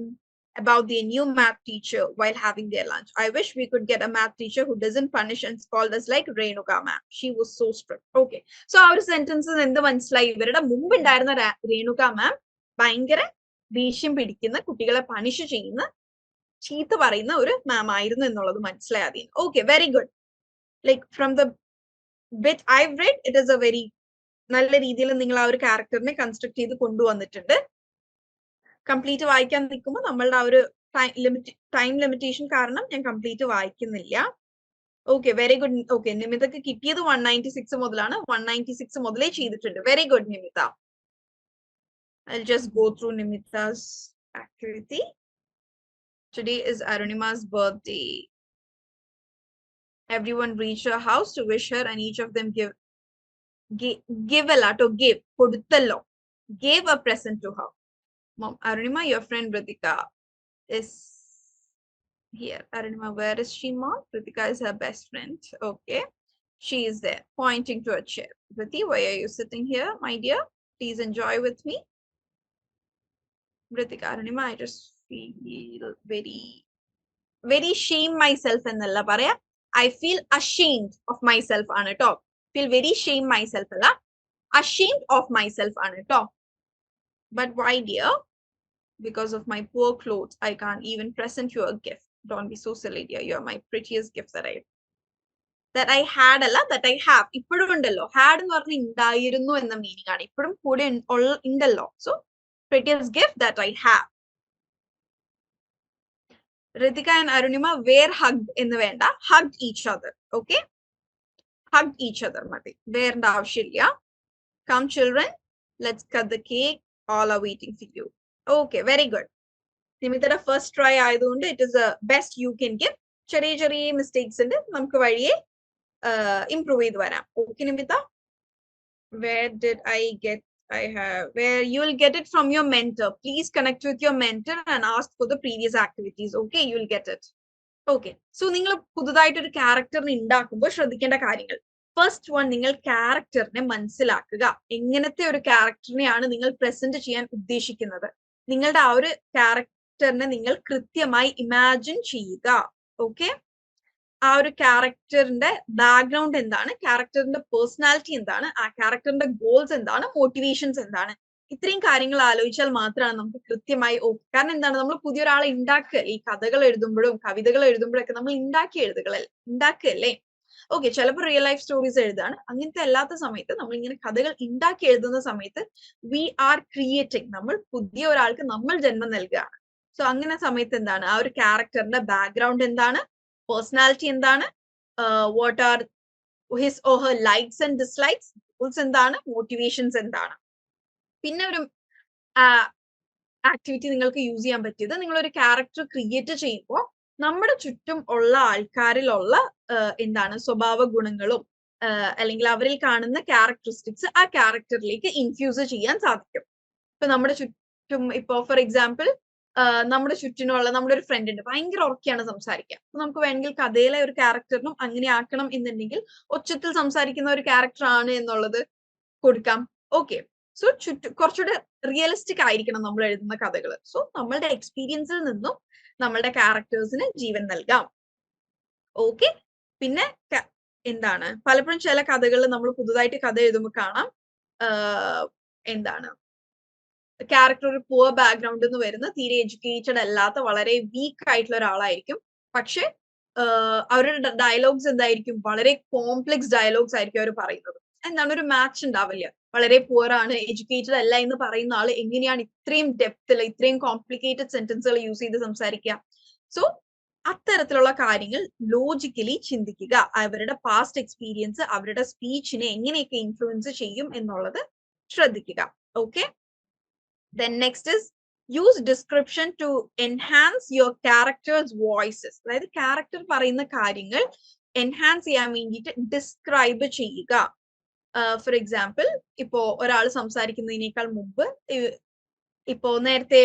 about their new math teacher while having their lunch. I wish we could get a math teacher who doesn't punish and scold us like Renuka ma'am. She was so strict. Okay, so our sentences എന്ത് മനസ്സിലായി? ഇവരുടെ മുമ്പ് ഉണ്ടായിരുന്ന രേണുക മാം ഭയങ്കര ദേഷ്യം പിടിക്കുന്ന, കുട്ടികളെ punish ചെയ്യുന്ന, ചീത്ത പറയുന്ന ഒരു മാം ആയിരുന്നു എന്നുള്ളത് മനസ്സിലായി അതിന്. Okay, very good. Like from the bit I've read, it is a very നല്ല രീതിയിൽ നിങ്ങൾ ആ ഒരു ക്യാരക്ടറിനെ കൺസ്ട്രക്ട് ചെയ്ത് കൊണ്ടുവന്നിട്ടുണ്ട്. കംപ്ലീറ്റ് വായിക്കാൻ നിൽക്കുമ്പോൾ നമ്മളുടെ ആ ഒരു ടൈം ലിമിറ്റേഷൻ കാരണം ഞാൻ കംപ്ലീറ്റ് വായിക്കുന്നില്ല. Okay, very good. ഓക്കെ, നിമിതക്ക് കിട്ടിയത് 196 മുതലാണ്. 196 മുതലേ ചെയ്തിട്ടുണ്ട്. Very good Nimitha. I'll just go through Nimita's activity. Today is Arunima's birthday. Everyone reached her house to wish her, and each of them കൊടുത്തല്ലോ, gave a present to her. Mom, Arunima, your friend Ritika is here. Arunima, where is she, Mom? Ritika is her best friend. Okay, she is there, pointing to a chair. Riti, why are you sitting here, my dear? Please enjoy with me. Ritika, Arunima, I just feel very shame myself എന്നല്ല പറയാ. I feel ashamed of myself ആണ് ട്ടോ. Feel very shame myself അല്ല, ashamed of myself ആണ് ട്ടോ. But why, dear? Because of my poor clothes, I can't even present you a gift. Don't be so silly, dear. You are my prettiest gift that I had അല്ല, that I have. ഇപ്പോഴും ഉണ്ടല്ലോ. Had എന്ന് പറഞ്ഞാൽ ഉണ്ടായിരുന്നു എന്ന meaning ആണ്. ഇപ്പോഴും കൂടെ ഉണ്ടല്ലോ. So, prettiest gift that I have. Ritika and Arunima were hugged എന്ന് വേണ്ട, hugged each other. Okay? Hugged each other മതി. വേണ്ട ആവശ്യമില്ല. Come children, let's cut the cake. All are waiting for you. Okay, very good. നിമിതയുടെ first try ആയതുകൊണ്ട് it is the best you can give. ചെറിയ ചെറിയ mistakes ഉണ്ട്, നമുക്ക് വഴിയെ ഇംപ്രൂവ് ചെയ്ത് വരാം. Okay, Nimitha? Where did I get? Where you will get it from your mentor. Please connect with your mentor and ask for the previous activities. Okay, you will get it. Okay, so നിങ്ങൾ പുതുതായിട്ട് ഒരു ക്യാരക്ടറിനെ ഉണ്ടാക്കുമ്പോൾ ശ്രദ്ധിക്കേണ്ട കാര്യങ്ങൾ. First one, നിങ്ങൾ ക്യാരക്ടറിനെ മനസ്സിലാക്കുക. എങ്ങനത്തെ ഒരു ക്യാരക്ടറിനെയാണ് നിങ്ങൾ പ്രസന്റ് ചെയ്യാൻ ഉദ്ദേശിക്കുന്നത്. നിങ്ങളുടെ ആ ഒരു ക്യാരക്ടറിനെ നിങ്ങൾ കൃത്യമായി ഇമാജിൻ ചെയ്യുക. ഓക്കെ, ആ ഒരു ക്യാരക്ടറിന്റെ ബാക്ക്ഗ്രൗണ്ട് എന്താണ്, ക്യാരക്ടറിന്റെ പേഴ്സണാലിറ്റി എന്താണ്, ആ ക്യാരക്ടറിന്റെ ഗോൾസ് എന്താണ്, മോട്ടിവേഷൻസ് എന്താണ്, ഇത്രയും കാര്യങ്ങൾ ആലോചിച്ചാൽ മാത്രമാണ് നമുക്ക് കൃത്യമായി. കാരണം എന്താണ്, നമ്മൾ പുതിയൊരാളെ ഉണ്ടാക്കുക. ഈ കഥകൾ എഴുതുമ്പോഴും കവിതകൾ എഴുതുമ്പോഴൊക്കെ നമ്മൾ ഉണ്ടാക്കുകയല്ലേ. ഓക്കെ, ചിലപ്പോൾ റിയൽ ലൈഫ് സ്റ്റോറീസ് എഴുതാണ്. അങ്ങനത്തെ അല്ലാത്ത സമയത്ത് നമ്മൾ ഇങ്ങനെ കഥകൾ ഉണ്ടാക്കി എഴുതുന്ന സമയത്ത് വി ആർ ക്രിയേറ്റിംഗ്, നമ്മൾ പുതിയ ഒരാൾക്ക് നമ്മൾ ജന്മം നൽകുകയാണ്. സോ അങ്ങനെ സമയത്ത് എന്താണ്, ആ ഒരു ക്യാരക്ടറിന്റെ ബാക്ക്ഗ്രൗണ്ട് എന്താണ്, പേഴ്സണാലിറ്റി എന്താണ്, what are his or her likes and dislikes, goals എന്താണ്, മോട്ടിവേഷൻസ് എന്താണ്. പിന്നെ ഒരു ആക്ടിവിറ്റി നിങ്ങൾക്ക് യൂസ് ചെയ്യാൻ പറ്റിയത്, നിങ്ങളൊരു ക്യാരക്ടർ ക്രിയേറ്റ് ചെയ്യുമ്പോൾ നമ്മുടെ ചുറ്റും ഉള്ള ആൾക്കാരിലുള്ള എന്താണ് സ്വഭാവ ഗുണങ്ങളും അല്ലെങ്കിൽ അവരിൽ കാണുന്ന ക്യാരക്ടറിസ്റ്റിക്സ് ആ ക്യാരക്ടറിലേക്ക് ഇൻഫ്യൂസ് ചെയ്യാൻ സാധിക്കും. ഇപ്പൊ നമ്മുടെ ചുറ്റും, ഇപ്പൊ ഫോർ എക്സാമ്പിൾ നമ്മുടെ ചുറ്റിനുള്ള നമ്മുടെ ഒരു ഫ്രണ്ട് ഉണ്ട്, ഭയങ്കര ഉറക്കെയാണ് സംസാരിക്കുക. അപ്പൊ നമുക്ക് വേണമെങ്കിൽ കഥയിലെ ഒരു ക്യാരക്ടറിനും അങ്ങനെ ആക്കണം എന്നുണ്ടെങ്കിൽ ഒച്ചത്തിൽ സംസാരിക്കുന്ന ഒരു ക്യാരക്ടർ ആണ് എന്നുള്ളത് കൊടുക്കാം. ഓക്കെ, സോ കുറച്ചുകൂടെ റിയലിസ്റ്റിക് ആയിരിക്കണം നമ്മൾ എഴുതുന്ന കഥകൾ. സോ നമ്മളുടെ എക്സ്പീരിയൻസിൽ നിന്നും നമ്മളുടെ ക്യാരക്ടേഴ്സിന് ജീവൻ നൽകാം. ഓക്കെ, പിന്നെ എന്താണ്, പലപ്പോഴും ചില കഥകളിൽ നമ്മൾ പുതുതായിട്ട് കഥ എഴുതുമ്പോൾ കാണാം എന്താണ്, ക്യാരക്ടർ ഒരു പുവർ ബാക്ക്ഗ്രൗണ്ടിൽ നിന്ന് വരുന്ന, തീരെ എഡ്യൂക്കേറ്റഡ് അല്ലാത്ത, വളരെ വീക്ക് ആയിട്ടുള്ള ഒരാളായിരിക്കും. പക്ഷെ അവരുടെ ഡയലോഗ്സ് എന്തായിരിക്കും, വളരെ കോംപ്ലെക്സ് ഡയലോഗ്സ് ആയിരിക്കും അവർ പറയുന്നത്. എന്താണ്, ഒരു മാച്ച് ഉണ്ടാവില്ല. വളരെ പുവർ ആണ്, എഡ്യൂക്കേറ്റഡ് അല്ല എന്ന് പറയുന്ന ആള് എങ്ങനെയാണ് ഇത്രയും ഡെപ്തിൽ ഇത്രയും കോംപ്ലിക്കേറ്റഡ് സെന്റൻസുകൾ യൂസ് ചെയ്ത് സംസാരിക്കുക. സോ അത്തരത്തിലുള്ള കാര്യങ്ങൾ ലോജിക്കലി ചിന്തിക്കുക. അവരുടെ പാസ്റ്റ് എക്സ്പീരിയൻസ് അവരുടെ സ്പീച്ചിനെ എങ്ങനെയൊക്കെ ഇൻഫ്ലുവൻസ് ചെയ്യും എന്നുള്ളത് ശ്രദ്ധിക്കുക. Okay, then next is use description to enhance your character's voices. അതായത് ക്യാരക്ടർ പറയുന്ന കാര്യങ്ങൾ എൻഹാൻസ് ചെയ്യാൻ വേണ്ടിയിട്ട് ഡിസ്ക്രൈബ് ചെയ്യുക. ഫോർ എക്സാമ്പിൾ, ഇപ്പോ ഒരാൾ സംസാരിക്കുന്നതിനേക്കാൾ മുമ്പ്, ഇപ്പോ നേരത്തെ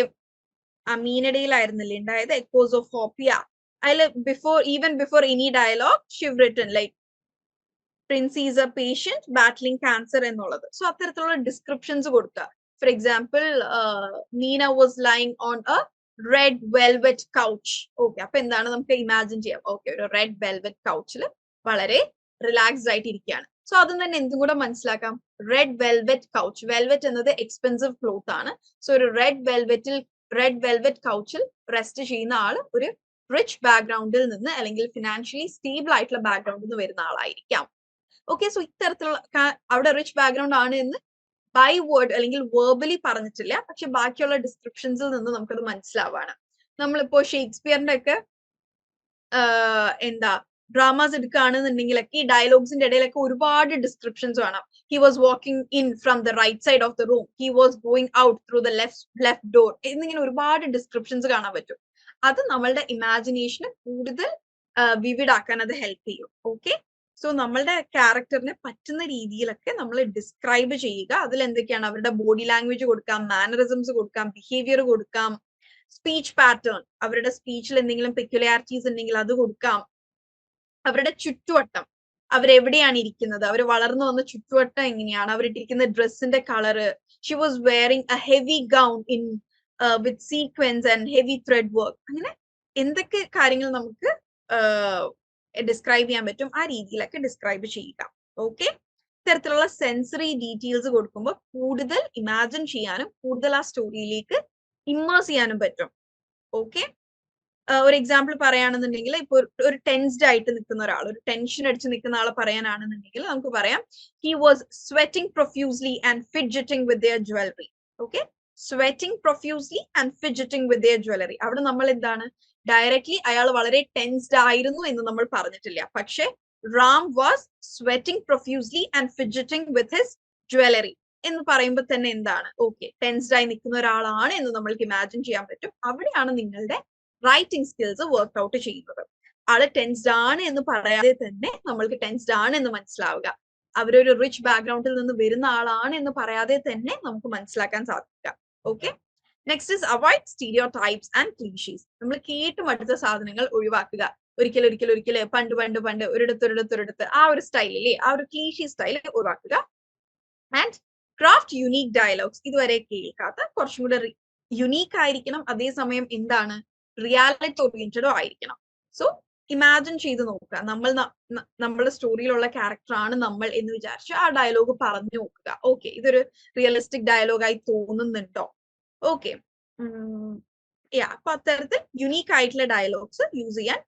അമീനഡയിലായിരുന്നില്ലേ ഉണ്ടായത്, എക്കോസ് ഓഫ് ഹോപ്പ്. അതിൽ before any dialogue she've written like Prince is a patient battling cancer എന്നുള്ളത്. സോ അത്തരത്തിലുള്ള ഡിസ്ക്രിപ്ഷൻസ് കൊടുക്കുക. For example, Neena was lying on A red velvet couch. Okay, അപ്പൊ എന്താണ് നമുക്ക് ഇമാജിൻ ചെയ്യാം. ഓക്കെ, ഒരു റെഡ് വെൽവെറ്റ് കൗച്ചിൽ വളരെ റിലാക്സ്ഡ് ആയിട്ട് ഇരിക്കുകയാണ്. സോ അതും തന്നെ എന്തും കൂടെ മനസ്സിലാക്കാം, റെഡ് വെൽവെറ്റ് കൗച്ച്. വെൽവെറ്റ് എന്നത് എക്സ്പെൻസീവ് ക്ലോത്ത് ആണ്. സോ ഒരു റെഡ് വെൽവെറ്റ് കൗച്ചിൽ റെസ്റ്റ് ചെയ്യുന്ന ആള് ഒരു റിച്ച് ബാക്ക്ഗ്രൗണ്ടിൽ നിന്ന് അല്ലെങ്കിൽ ഫിനാൻഷ്യലി സ്റ്റേബിൾ ആയിട്ടുള്ള ബാക്ക്ഗ്രൗണ്ടിൽ നിന്ന് വരുന്ന ആളായിരിക്കാം. ഓക്കെ, സോ ഇത്തരത്തിലുള്ള അവിടെ റിച്ച് ബാക്ക്ഗ്രൗണ്ട് ആണ് എന്ന് ബൈ വേർഡ് അല്ലെങ്കിൽ വേർബലി പറഞ്ഞിട്ടില്ല, പക്ഷെ ബാക്കിയുള്ള ഡിസ്ക്രിപ്ഷൻസിൽ നിന്ന് നമുക്കത് മനസ്സിലാവാണ്. നമ്മളിപ്പോ ഷേക്സ്പിയറിന്റെ ഒക്കെ എന്താ ഡ്രാമാസ് എടുക്കുകയാണെന്നുണ്ടെങ്കിലൊക്കെ ഈ ഡയലോഗ്സിന്റെ ഇടയിലൊക്കെ ഒരുപാട് ഡിസ്ക്രിപ്ഷൻസ് കാണാം. He was walking in from the right side of the room, he was going out through the left door എന്നിങ്ങനെ ഒരുപാട് ഡിസ്ക്രിപ്ഷൻസ് കാണാൻ പറ്റും. അത് നമ്മളുടെ ഇമാജിനേഷന് കൂടുതൽ വിവിഡ് ആക്കാൻ അത് ഹെൽപ്പ് ചെയ്യും. ഓക്കെ, സോ നമ്മളുടെ ക്യാരക്ടറിനെ പറ്റുന്ന രീതിയിലൊക്കെ നമ്മൾ ഡിസ്ക്രൈബ് ചെയ്യുക. അതിൽ എന്തൊക്കെയാണ് അവരുടെ ബോഡി ലാംഗ്വേജ് കൊടുക്കാം, മാനറിസംസ് കൊടുക്കാം, ബിഹേവിയർ കൊടുക്കാം, സ്പീച്ച് പാറ്റേൺ, അവരുടെ സ്പീച്ചിൽ എന്തെങ്കിലും പെക്യുലാരിറ്റീസ് ഉണ്ടെങ്കിൽ അത് കൊടുക്കാം, അവരുടെ ചുറ്റുവട്ടം, അവരെവിടെയാണ് ഇരിക്കുന്നത്, അവർ വളർന്നു വന്ന ചുറ്റുവട്ടം എങ്ങനെയാണ്, അവരിട്ടിരിക്കുന്ന ഡ്രസ്സിന്റെ colour, she was wearing A heavy gown in with sequence and heavy thread work, അങ്ങനെ എന്തൊക്കെ കാര്യങ്ങൾ നമുക്ക് ഡിസ്ക്രൈബ് ചെയ്യാൻ പറ്റും ആ രീതിയിലൊക്കെ ഡിസ്ക്രൈബ് ചെയ്യുക. ഓക്കെ, ഇത്തരത്തിലുള്ള സെൻസറി ഡീറ്റെയിൽസ് കൊടുക്കുമ്പോൾ കൂടുതൽ ഇമാജിൻ ചെയ്യാനും കൂടുതൽ ആ സ്റ്റോറിയിലേക്ക് ഇമ്മേഴ്സ് ചെയ്യാനും പറ്റും. ഓക്കെ, ഒരു എക്സാമ്പിൾ പറയുകയാണെന്നുണ്ടെങ്കിൽ ഇപ്പൊ ഒരു ടെൻസ്ഡ് ആയിട്ട് നിൽക്കുന്ന ഒരാൾ, ഒരു ടെൻഷൻ അടിച്ച് നിൽക്കുന്ന ആളെ പറയാനാണെന്നുണ്ടെങ്കിൽ നമുക്ക് പറയാം he was sweating profusely and fidgeting with their jewellery. Okay, sweating profusely and fidgeting with their jewellery. അവിടെ നമ്മൾ എന്താണ് ഡയറക്ട്ലി അയാൾ വളരെ ടെൻസ്ഡ് ആയിരുന്നു എന്ന് നമ്മൾ പറഞ്ഞിട്ടില്ല, പക്ഷെ Ram was sweating profusely and fidgeting with his jewellery എന്ന് പറയുമ്പോൾ തന്നെ എന്താണ്, ഓക്കെ, ടെൻസ്ഡ് ആയി നിൽക്കുന്ന ഒരാളാണ് എന്ന് നമ്മൾക്ക് ഇമാജിൻ ചെയ്യാൻ പറ്റും. അവിടെയാണ് നിങ്ങളുടെ റൈറ്റിംഗ് സ്കിൽസ് വർക്ക് ഔട്ട് ചെയ്യുന്നത്. ആള് ടെൻസ്ഡ് ആണ് എന്ന് പറയാതെ തന്നെ നമ്മൾക്ക് ടെൻസ്ഡ് ആണ് എന്ന് മനസ്സിലാവുക, അവരൊരു റിച്ച് ബാക്ക്ഗ്രൗണ്ടിൽ നിന്ന് വരുന്ന ആളാണ് എന്ന് പറയാതെ തന്നെ നമുക്ക് മനസ്സിലാക്കാൻ സാധിക്കുക. Okay, next is avoid stereotypes and cliches. നമ്മൾ കേട്ട് മടുത്ത സാധനങ്ങൾ ഒഴിവാക്കുക. ഒരിക്കൽ പണ്ട് ഒരിടത്ത് ആ ഒരു സ്റ്റൈലില്ലേ, ആ ഒരു ക്ലീഷി സ്റ്റൈൽ ഒഴിവാക്കുക. And craft unique dialogues. ഇതുവരെ കേൾക്കാത്ത കുറച്ചും കൂടെ യുണീക്ക് ആയിരിക്കണം, അതേസമയം എന്താണ് റിയാലിറ്റി ഓറിയന്റഡോ ആയിരിക്കണം. സോ ഇമാജിൻ ചെയ്ത് നോക്കുക, നമ്മളുടെ സ്റ്റോറിയിലുള്ള ക്യാരക്ടർ ആണ് നമ്മൾ എന്ന് വിചാരിച്ച് ആ ഡയലോഗ് പറഞ്ഞു നോക്കുക. ഓക്കെ, ഇതൊരു റിയലിസ്റ്റിക് ഡയലോഗായി തോന്നുന്നുണ്ടോ? ഓക്കെ, അപ്പൊ അത്തരത്തിൽ യുണീക്ക് ആയിട്ടുള്ള ഡയലോഗ്സ് യൂസ് ചെയ്യാൻ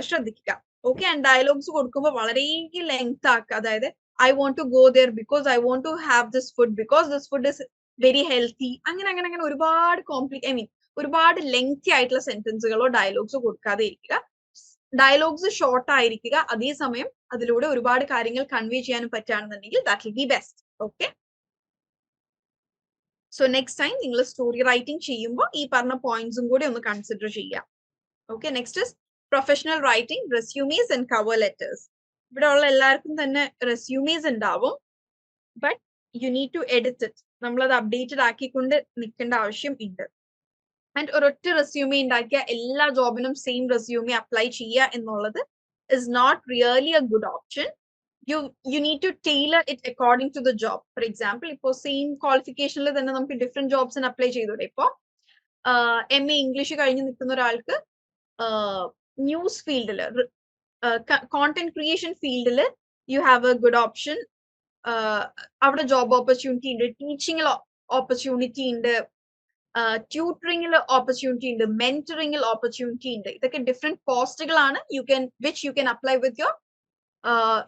ശ്രദ്ധിക്കുക. ഓക്കെ, ആൻഡ് ഡയലോഗ്സ് കൊടുക്കുമ്പോൾ വളരെ ലെങ്ത് ആക്കുക. അതായത് I want to go there because I want to have this food because this food is very healthy. അങ്ങനെ ഒരുപാട് ഒരുപാട് ലെങ്തി ആയിട്ടുള്ള സെന്റൻസുകളോ ഡയലോഗ്സോ കൊടുക്കാതെ ഇരിക്കുക. ഡയലോഗ്സ് ഷോർട്ട് ആയിരിക്കുക, അതേസമയം അതിലൂടെ ഒരുപാട് കാര്യങ്ങൾ കൺവേ ചെയ്യാനും പറ്റുകയാണെന്നുണ്ടെങ്കിൽ that will be best. Okay, so next time നിങ്ങൾ സ്റ്റോറി റൈറ്റിംഗ് ചെയ്യുമ്പോൾ ഈ പറഞ്ഞ പോയിന്റ്സും കൂടി ഒന്ന് കൺസിഡർ ചെയ്യാം. Okay, next is professional writing, resumes and cover letters. ഇവിടെ ഉള്ള എല്ലാവർക്കും തന്നെ റെസ്യൂമീസ് ഉണ്ടാവും, but you need to edit it. നമ്മളത് അപ്ഡേറ്റഡ് ആക്കിക്കൊണ്ട് നിൽക്കേണ്ട ആവശ്യം ഉണ്ട്. ആൻഡ് ഒരൊറ്റ റെസ്യൂമേ ഉണ്ടാക്കിയ എല്ലാ ജോബിനും സെയിം റെസ്യൂമേ അപ്ലൈ ചെയ്യുക എന്നുള്ളത് is not really a good option. You need to tailor it according to the job. For example, ഇപ്പോൾ സെയിം ക്വാളിഫിക്കേഷനിൽ തന്നെ നമുക്ക് ഡിഫറെന്റ് ജോബ്സിന് അപ്ലൈ ചെയ്തൂടെ. ഇപ്പോൾ MA ഇംഗ്ലീഷ് കഴിഞ്ഞ് നിൽക്കുന്ന ഒരാൾക്ക് ന്യൂസ് ഫീൽഡിൽ, കോണ്ടന്റ് ക്രിയേഷൻ ഫീൽഡിൽ you have A good option. അവിടെ ജോബ് ഓപ്പർച്യൂണിറ്റി ഉണ്ട്, ടീച്ചിങ്ങിൽ ഓപ്പർച്യൂണിറ്റി ഉണ്ട്, ട്യൂട്ടറിംഗിൽ ഓപ്പർച്യൂണിറ്റി ഉണ്ട്, മെന്ററിംഗിൽ ഓപ്പർച്യൂണിറ്റി ഉണ്ട്. ഇതൊക്കെ ഡിഫറെന്റ് പോസ്റ്റുകളാണ് which you can apply with your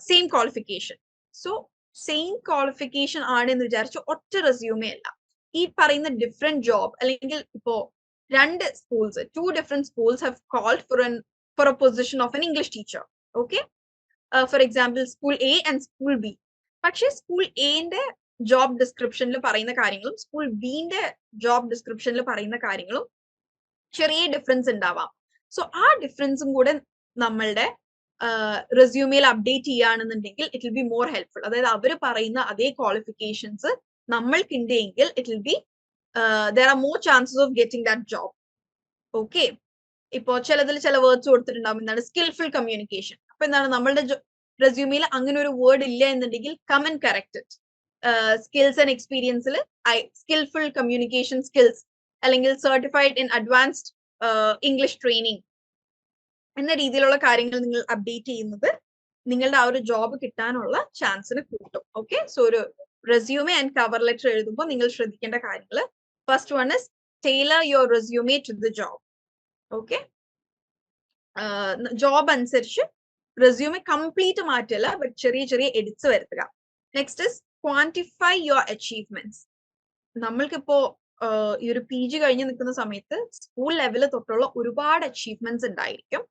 same qualification. So same qualification ആണെന്ന് വിചാരിച്ച് ഒറ്റ റെസ്യൂമേ അല്ല, ഈ പറയുന്ന ഡിഫറെന്റ് ജോബ്, അല്ലെങ്കിൽ ഇപ്പോ two different schools have called for a position of an English teacher. Okay, for example, school A and school B. പക്ഷേ school എന്റെ ജോബ് ഡിസ്ക്രിപ്ഷനിൽ പറയുന്ന കാര്യങ്ങളും സ്കൂൾ ബിന്റെ ജോബ് ഡിസ്ക്രിപ്ഷനിൽ പറയുന്ന കാര്യങ്ങളും ചെറിയ ഡിഫറൻസ് ഉണ്ടാവാം. സോ ആ ഡിഫറൻസും കൂടെ നമ്മളുടെ റെസ്യൂമേയിൽ അപ്ഡേറ്റ് ചെയ്യുകയാണെന്നുണ്ടെങ്കിൽ it will be more helpful. അതായത് അവർ പറയുന്ന അതേ ക്വാളിഫിക്കേഷൻസ് നമ്മൾക്കുണ്ടെങ്കിൽ it will be there are more chances of getting that job. Okay, ഇപ്പോ ചിലതിൽ ചില വേർഡ്സ് കൊടുത്തിട്ടുണ്ടാവും, എന്താണ് സ്കിൽഫുൾ കമ്മ്യൂണിക്കേഷൻ. അപ്പൊ എന്താണ് നമ്മളുടെ റെസ്യൂമിൽ അങ്ങനെ ഒരു വേർഡ് ഇല്ല എന്നുണ്ടെങ്കിൽ come and correct it. Skills and എക്സ്പീരിയൻസിൽ സ്കിൽഫുൾ കമ്മ്യൂണിക്കേഷൻ സ്കിൽസ് അല്ലെങ്കിൽ certified in advanced English training എന്ന രീതിയിലുള്ള കാര്യങ്ങൾ നിങ്ങൾ അപ്ഡേറ്റ് ചെയ്യുന്നത് നിങ്ങളുടെ ആ ഒരു ജോബ് കിട്ടാനുള്ള ചാൻസിന് കൂട്ടും. ഓക്കെ, സോ ഒരു റെസ്യൂമേ ആൻഡ് കവർ ലെറ്റർ എഴുതുമ്പോൾ നിങ്ങൾ ശ്രദ്ധിക്കേണ്ട കാര്യങ്ങൾ, first one is tailor your resume to the job. Okay, job അനുസരിച്ച് റെസ്യൂമെ കംപ്ലീറ്റ് മാറ്റല്ല, ബട്ട് ചെറിയ ചെറിയ എഡിറ്റ്സ് വരുത്തുക. Next is quantify your achievements. നമ്മൾക്കിപ്പോ ഈ ഒരു PG കഴിഞ്ഞ് നിൽക്കുന്ന സമയത്ത് സ്കൂൾ ലെവല് തൊട്ടുള്ള ഒരുപാട് അച്ചീവ്മെന്റ്സ് ഉണ്ടായിരിക്കും.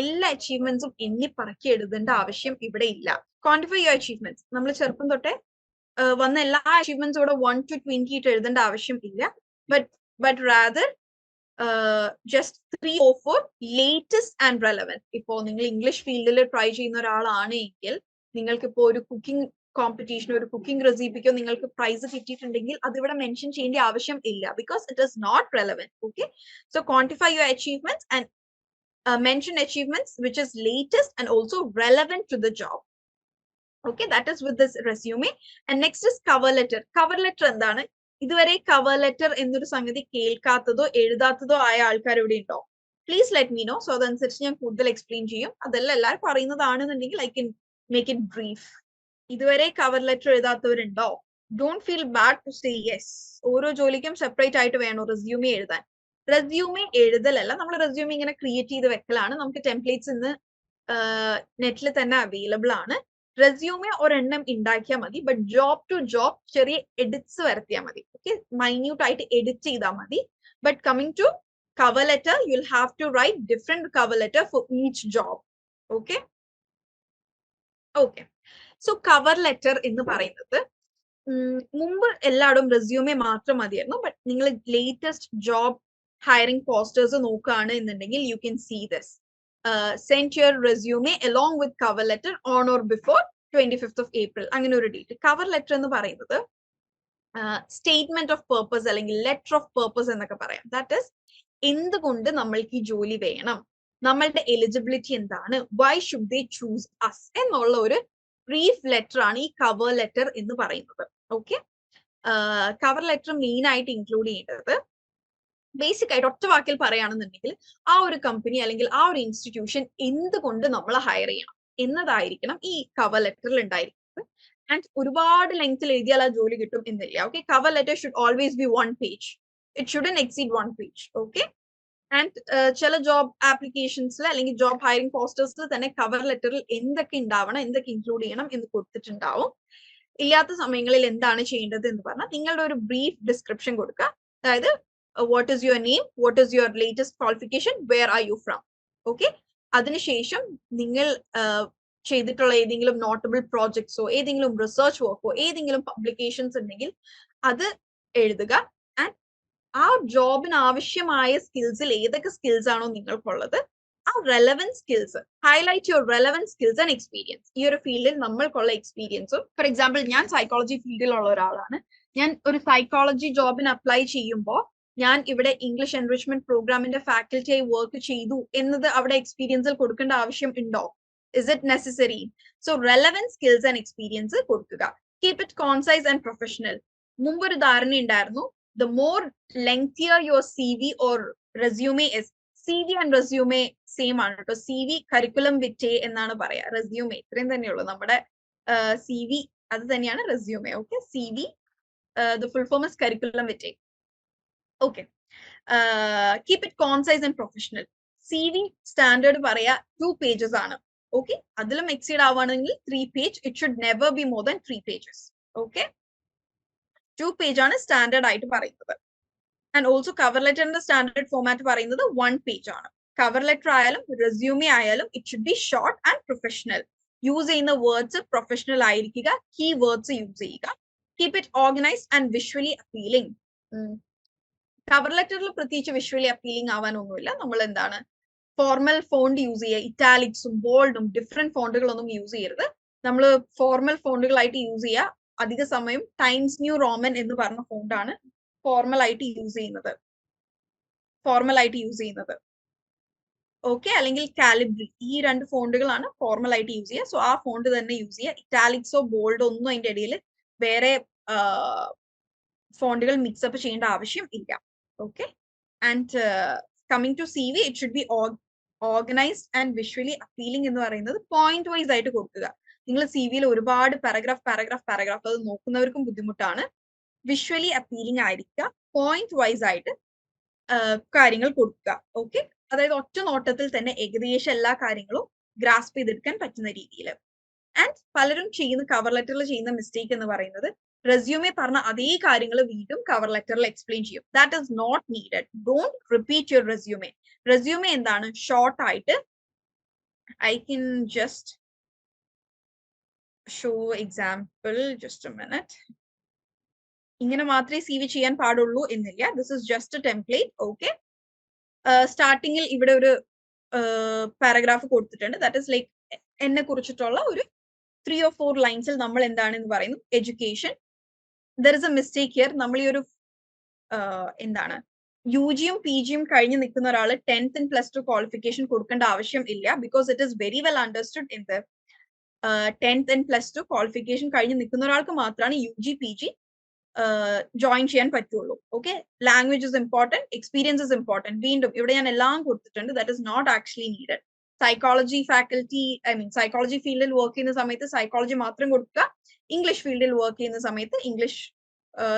എല്ലാ അച്ചീവ്മെന്റ്സും എണ്ണി പറക്കി എഴുതേണ്ട ആവശ്യം ഇവിടെ ഇല്ല. Quantify your achievements. നമ്മൾ ചെറുപ്പം തൊട്ടേ വന്ന എല്ലാ അച്ചീവ്മെന്റ്സും ഇവിടെ 1 to 20 ഇട്ട് എഴുതേണ്ട ആവശ്യം ഇല്ല. But rather just 3 or 4 latest and relevant. ഇപ്പോ നിങ്ങൾ ഇംഗ്ലീഷ് ഫീൽഡിൽ ട്രൈ ചെയ്യുന്ന ഒരാളാണ് എങ്കിൽ നിങ്ങൾക്ക് ഇപ്പോൾ ഒരു കുക്കിംഗ് കോമ്പറ്റീഷനോ ഒരു കുക്കിംഗ് റെസിപ്പിക്കോ നിങ്ങൾക്ക് പ്രൈസ് കിട്ടിയിട്ടുണ്ടെങ്കിൽ അതിവിടെ മെൻഷൻ ചെയ്യേണ്ട ആവശ്യം ഇല്ല, because it is not relevant. Okay, so quantify your achievements and mention achievements which is latest and also relevant to the job. Okay, that is with this resume. And next is cover letter. Cover letter endana? ഇതുവരെ cover letter എന്നൊരു സംഗതി കേൾക്കാത്തതോ എഴുതാത്തതോ ആയ ആൾക്കാർ ഇവിടെ ഉണ്ടോ? Please let me know. So അതനുസരിച്ച് ഞാൻ കൂടുതൽ എക്സ്പ്ലെയിൻ ചെയ്യും. അതെല്ലാം എല്ലാവരും പറയുന്നതാണെന്നുണ്ടെങ്കിൽ I can make it brief. ഇതുവരെ cover letter എഴുതാത്തവരുണ്ടോ? Don't feel bad to say yes. ഓരോ ജോലിക്കും സെപ്പറേറ്റ് ആയിട്ട് വേണോ റെസ്യൂമെ എഴുതാൻ? റെസ്യൂമെ എഴുതലല്ല, നമ്മൾ റെസ്യൂമെ ഇങ്ങനെ ക്രിയേറ്റ് ചെയ്ത് വെക്കലാണ്. നമുക്ക് ടെംപ്ലേറ്റ്സ് ഇന്ന് നെറ്റിൽ തന്നെ അവൈലബിൾ ആണ്. റെസ്യൂമെ ഒരെണ്ണം ഉണ്ടാക്കിയാൽ മതി, ബട്ട് ജോബ് ടു ജോബ് ചെറിയ എഡിറ്റ്സ് വരുത്തിയാൽ മതി. ഓക്കെ, മൈന്യൂട്ട് ആയിട്ട് എഡിറ്റ് ചെയ്താൽ മതി. But coming to cover letter, you will have to write different cover letter for each job. Okay okay so cover letter എന്ന് പറയുന്നത് മുമ്പ് എല്ലായിടും റെസ്യൂമെ മാത്രം മതിയായിരുന്നു. ബട്ട് നിങ്ങൾ ലേറ്റസ്റ്റ് ജോബ് hiring posters നോക്കുകയാണ് എന്നുണ്ടെങ്കിൽ you can see this. Send your resume along with cover letter on or before 25th of April. അങ്ങനെ ഒരു ഡേറ്റ്. കവർ ലെറ്റർ എന്ന് പറയുന്നത് സ്റ്റേറ്റ്മെന്റ് ഓഫ് പേർപ്പസ് അല്ലെങ്കിൽ ലെറ്റർ ഓഫ് പേർപ്പസ് എന്നൊക്കെ പറയാം. ദാറ്റ് ഈസ് എന്തുകൊണ്ട് നമ്മൾക്ക് ഈ ജോലി വേണം, നമ്മളുടെ എലിജിബിലിറ്റി എന്താണ്, why should they choose us എന്നുള്ള ഒരു ബ്രീഫ് ലെറ്റർ ആണ് ഈ കവർ ലെറ്റർ എന്ന് പറയുന്നത്. ഓക്കെ, കവർ ലെറ്റർ മെയിൻ ആയിട്ട് ഇൻക്ലൂഡ് ചെയ്യേണ്ടത് ബേസിക് ആയിട്ട് ഒറ്റ വാക്കിൽ പറയുകയാണെന്നുണ്ടെങ്കിൽ ആ ഒരു കമ്പനി അല്ലെങ്കിൽ ആ ഒരു ഇൻസ്റ്റിറ്റ്യൂഷൻ എന്തുകൊണ്ട് നമ്മൾ ഹയർ ചെയ്യണം എന്നതായിരിക്കണം ഈ കവർ ലെറ്ററിൽ ഉണ്ടായിരിക്കുന്നത്. ആൻഡ് ഒരുപാട് ലെങ്ത്തിൽ എഴുതിയാൽ ആ ജോലി കിട്ടും എന്നില്ല. Okay, cover letter should always be 1 page. It shouldn't exceed 1 page. Okay, and ചില ജോബ് ആപ്ലിക്കേഷൻസിൽ അല്ലെങ്കിൽ ജോബ് ഹയറിംഗ് പോസ്റ്റേഴ്സിൽ തന്നെ കവർ ലെറ്ററിൽ എന്തൊക്കെ ഉണ്ടാവണം, എന്തൊക്കെ ഇൻക്ലൂഡ് ചെയ്യണം എന്ന് കൊടുത്തിട്ടുണ്ടാവും. ഇല്ലാത്ത സമയങ്ങളിൽ എന്താണ് ചെയ്യേണ്ടത് എന്ന് പറഞ്ഞാൽ നിങ്ങളുടെ ഒരു ബ്രീഫ് ഡിസ്ക്രിപ്ഷൻ കൊടുക്കുക. അതായത് what is your name, what is your latest qualification, where are you from. Okay, അതിനുശേഷം നിങ്ങൾ ചെയ്തിട്ടുള്ള ഏതെങ്കിലും നോട്ടബിൾ പ്രോജക്ട്സോ ഏതെങ്കിലും റിസർച്ച് വർക്കോ ഏതെങ്കിലും പബ്ലിക്കേഷൻസ് ഉണ്ടെങ്കിൽ അത് എഴുതുക. ആൻഡ് ആ ജോബിന് ആവശ്യമായ സ്കിൽസിൽ ഏതൊക്കെ സ്കിൽസ് ആണോ നിങ്ങൾക്കുള്ളത് ആ relevant skills highlight your relevant skills and experience. ഈ ഒരു ഫീൽഡിൽ നമ്മൾക്കുള്ള എക്സ്പീരിയൻസും, ഫോർ എക്സാമ്പിൾ ഞാൻ സൈക്കോളജി ഫീൽഡിലുള്ള ഒരാളാണ്. ഞാൻ ഒരു സൈക്കോളജി ജോബിന് അപ്ലൈ ചെയ്യുമ്പോൾ ഞാൻ ഇവിടെ ഇംഗ്ലീഷ് എൻറിച്ച്മെന്റ് പ്രോഗ്രാമിന്റെ ഫാക്കൽറ്റിയായി വർക്ക് ചെയ്തു എന്നത് അവിടെ എക്സ്പീരിയൻസിൽ കൊടുക്കേണ്ട ആവശ്യം ഉണ്ടോ? Is it necessary? So relevant skills and experience കൊടുക്കുക. Keep it concise and professional. മുമ്പൊരു ധാരണ ഉണ്ടായിരുന്നു, the more lengthier your CV or resume is. CV and resume same ആണ് കേട്ടോ. CV കരിക്കുലം വിറ്റേ എന്നാണ് പറയാ. റെസ്യൂമെ ഇത്രയും തന്നെയുള്ളൂ. നമ്മുടെ CV അത് തന്നെയാണ് resume. Okay, CV the full form is curriculum vitae. Okay, keep it concise and professional. CV standard പറയാ 2 pages ആണ്. Okay, അതിലും എക്സീഡ് ആവുകയാണെങ്കിൽ 3 page. It should never be more than 3 pages. Okay, 2 page ആണ് standard ആയിട്ട് പറയുന്നത്. And also cover ലെറ്ററിന്റെ standard format പറയുന്നത് 1 page ആണ്. കവർ ലെറ്റർ ആയാലും റെസ്യൂമെ ആയാലും it should be short and professional. Use ചെയ്യുന്ന വേർഡ്സ് പ്രൊഫഷണൽ ആയിരിക്കുക. കീ വേർഡ്സ് യൂസ് ചെയ്യുക. Keep it organised and visually appealing. Cover ലെറ്ററിൽ പ്രത്യേകിച്ച് വിഷ്വലി അപ്പീലിംഗ് ആവാനൊന്നുമില്ല. നമ്മൾ എന്താണ് ഫോർമൽ ഫോണ്ട് യൂസ് ചെയ്യുക. ഇറ്റാലിക്സും ബോൾഡും ഡിഫറെന്റ് ഫോണ്ടുകളൊന്നും യൂസ് ചെയ്യരുത്. നമ്മൾ ഫോർമൽ ഫോണ്ടുകളായിട്ട് യൂസ് ചെയ്യുക. അധിക സമയം ടൈംസ് ന്യൂ റോമൻ എന്ന് പറഞ്ഞ ഫോണ്ടാണ് ഫോർമൽ ആയിട്ട് യൂസ് ചെയ്യുന്നത്. ഓക്കെ, അല്ലെങ്കിൽ കാലിബ്രി. ഈ 2 ഫോണ്ടുകളാണ് ഫോർമൽ ആയിട്ട് യൂസ് ചെയ്യുക. സോ ആ ഫോണ്ട് തന്നെ യൂസ് ചെയ്യുക. ഇറ്റാലിക്സോ ബോൾഡോ ഒന്നും അതിന്റെ ഇടയിൽ വേറെ ഫോണ്ടുകൾ മിക്സപ്പ് ചെയ്യേണ്ട ആവശ്യം ഇല്ല. Okay, and coming to CV, it should be organized and visually appealing എന്ന് പറയുന്നത് പോയിന്റ് വൈസ് ആയിട്ട് കൊടുക്കുക. നിങ്ങൾ CV-യിൽ ഒരുപാട് പാരഗ്രാഫ് അത് നോക്കുന്നവർക്കും ബുദ്ധിമുട്ടാണ്. വിഷ്വലി അപ്പീലിംഗ് ആയിരിക്കുക. പോയിന്റ് വൈസ് ആയിട്ട് കാര്യങ്ങൾ കൊടുക്കുക. ഓക്കെ, അതായത് ഒറ്റ നോട്ടത്തിൽ തന്നെ ഏകദേശം എല്ലാ കാര്യങ്ങളും ഗ്രാസ്പ് ചെയ്തെടുക്കാൻ പറ്റുന്ന രീതിയിൽ. ആൻഡ് പലരും ചെയ്യുന്ന കവർ ലെറ്ററിൽ ചെയ്യുന്ന മിസ്റ്റേക്ക് എന്ന് പറയുന്നത് റെസ്യൂമെ പറഞ്ഞ അതേ കാര്യങ്ങൾ വീണ്ടും കവർ ലെറ്ററിൽ എക്സ്പ്ലെയിൻ ചെയ്യും. That is not needed. Don't repeat your resume. Resume എന്താണ്? ഷോർട്ട് ആയിട്ട് I can just show example, just a minute. ഇങ്ങനെ മാത്രമേ CV ചെയ്യാൻ പാടുള്ളൂ എന്നില്ല. This is just a template. Okay. സ്റ്റാർട്ടിങ്ങിൽ ഇവിടെ ഒരു പാരഗ്രാഫ് കൊടുത്തിട്ടുണ്ട്. ദാറ്റ് ഇസ് ലൈക്ക് എന്നെ കുറിച്ചിട്ടുള്ള ഒരു 3 or 4 ലൈൻസിൽ നമ്മൾ എന്താണെന്ന് പറയുന്നു. Education. There is A mistake here. നമ്മൾ ഈ ഒരു എന്താണ് UGയും PGയും കഴിഞ്ഞ് നിൽക്കുന്ന ഒരാൾ 10th and +2 ക്വാളിഫിക്കേഷൻ കൊടുക്കേണ്ട ആവശ്യം ഇല്ല. Because it is very well understood in the 10th and +2 qualification കഴിഞ്ഞ് നിൽക്കുന്ന ഒരാൾക്ക് മാത്രമാണ് UG PG ജോയിൻ ചെയ്യാൻ പറ്റുള്ളൂ. Okay. Language is important, experience is important. വീണ്ടും ഇവിടെ ഞാൻ എല്ലാം കൊടുത്തിട്ടുണ്ട്. That is not actually needed. Psychology faculty, psychology ഫീൽഡിൽ വർക്ക് ചെയ്യുന്ന സമയത്ത് സൈക്കോളജി മാത്രം കൊടുക്കുക. ഇംഗ്ലീഷ് ഫീൽഡിൽ വർക്ക് ചെയ്യുന്ന സമയത്ത് ഇംഗ്ലീഷ്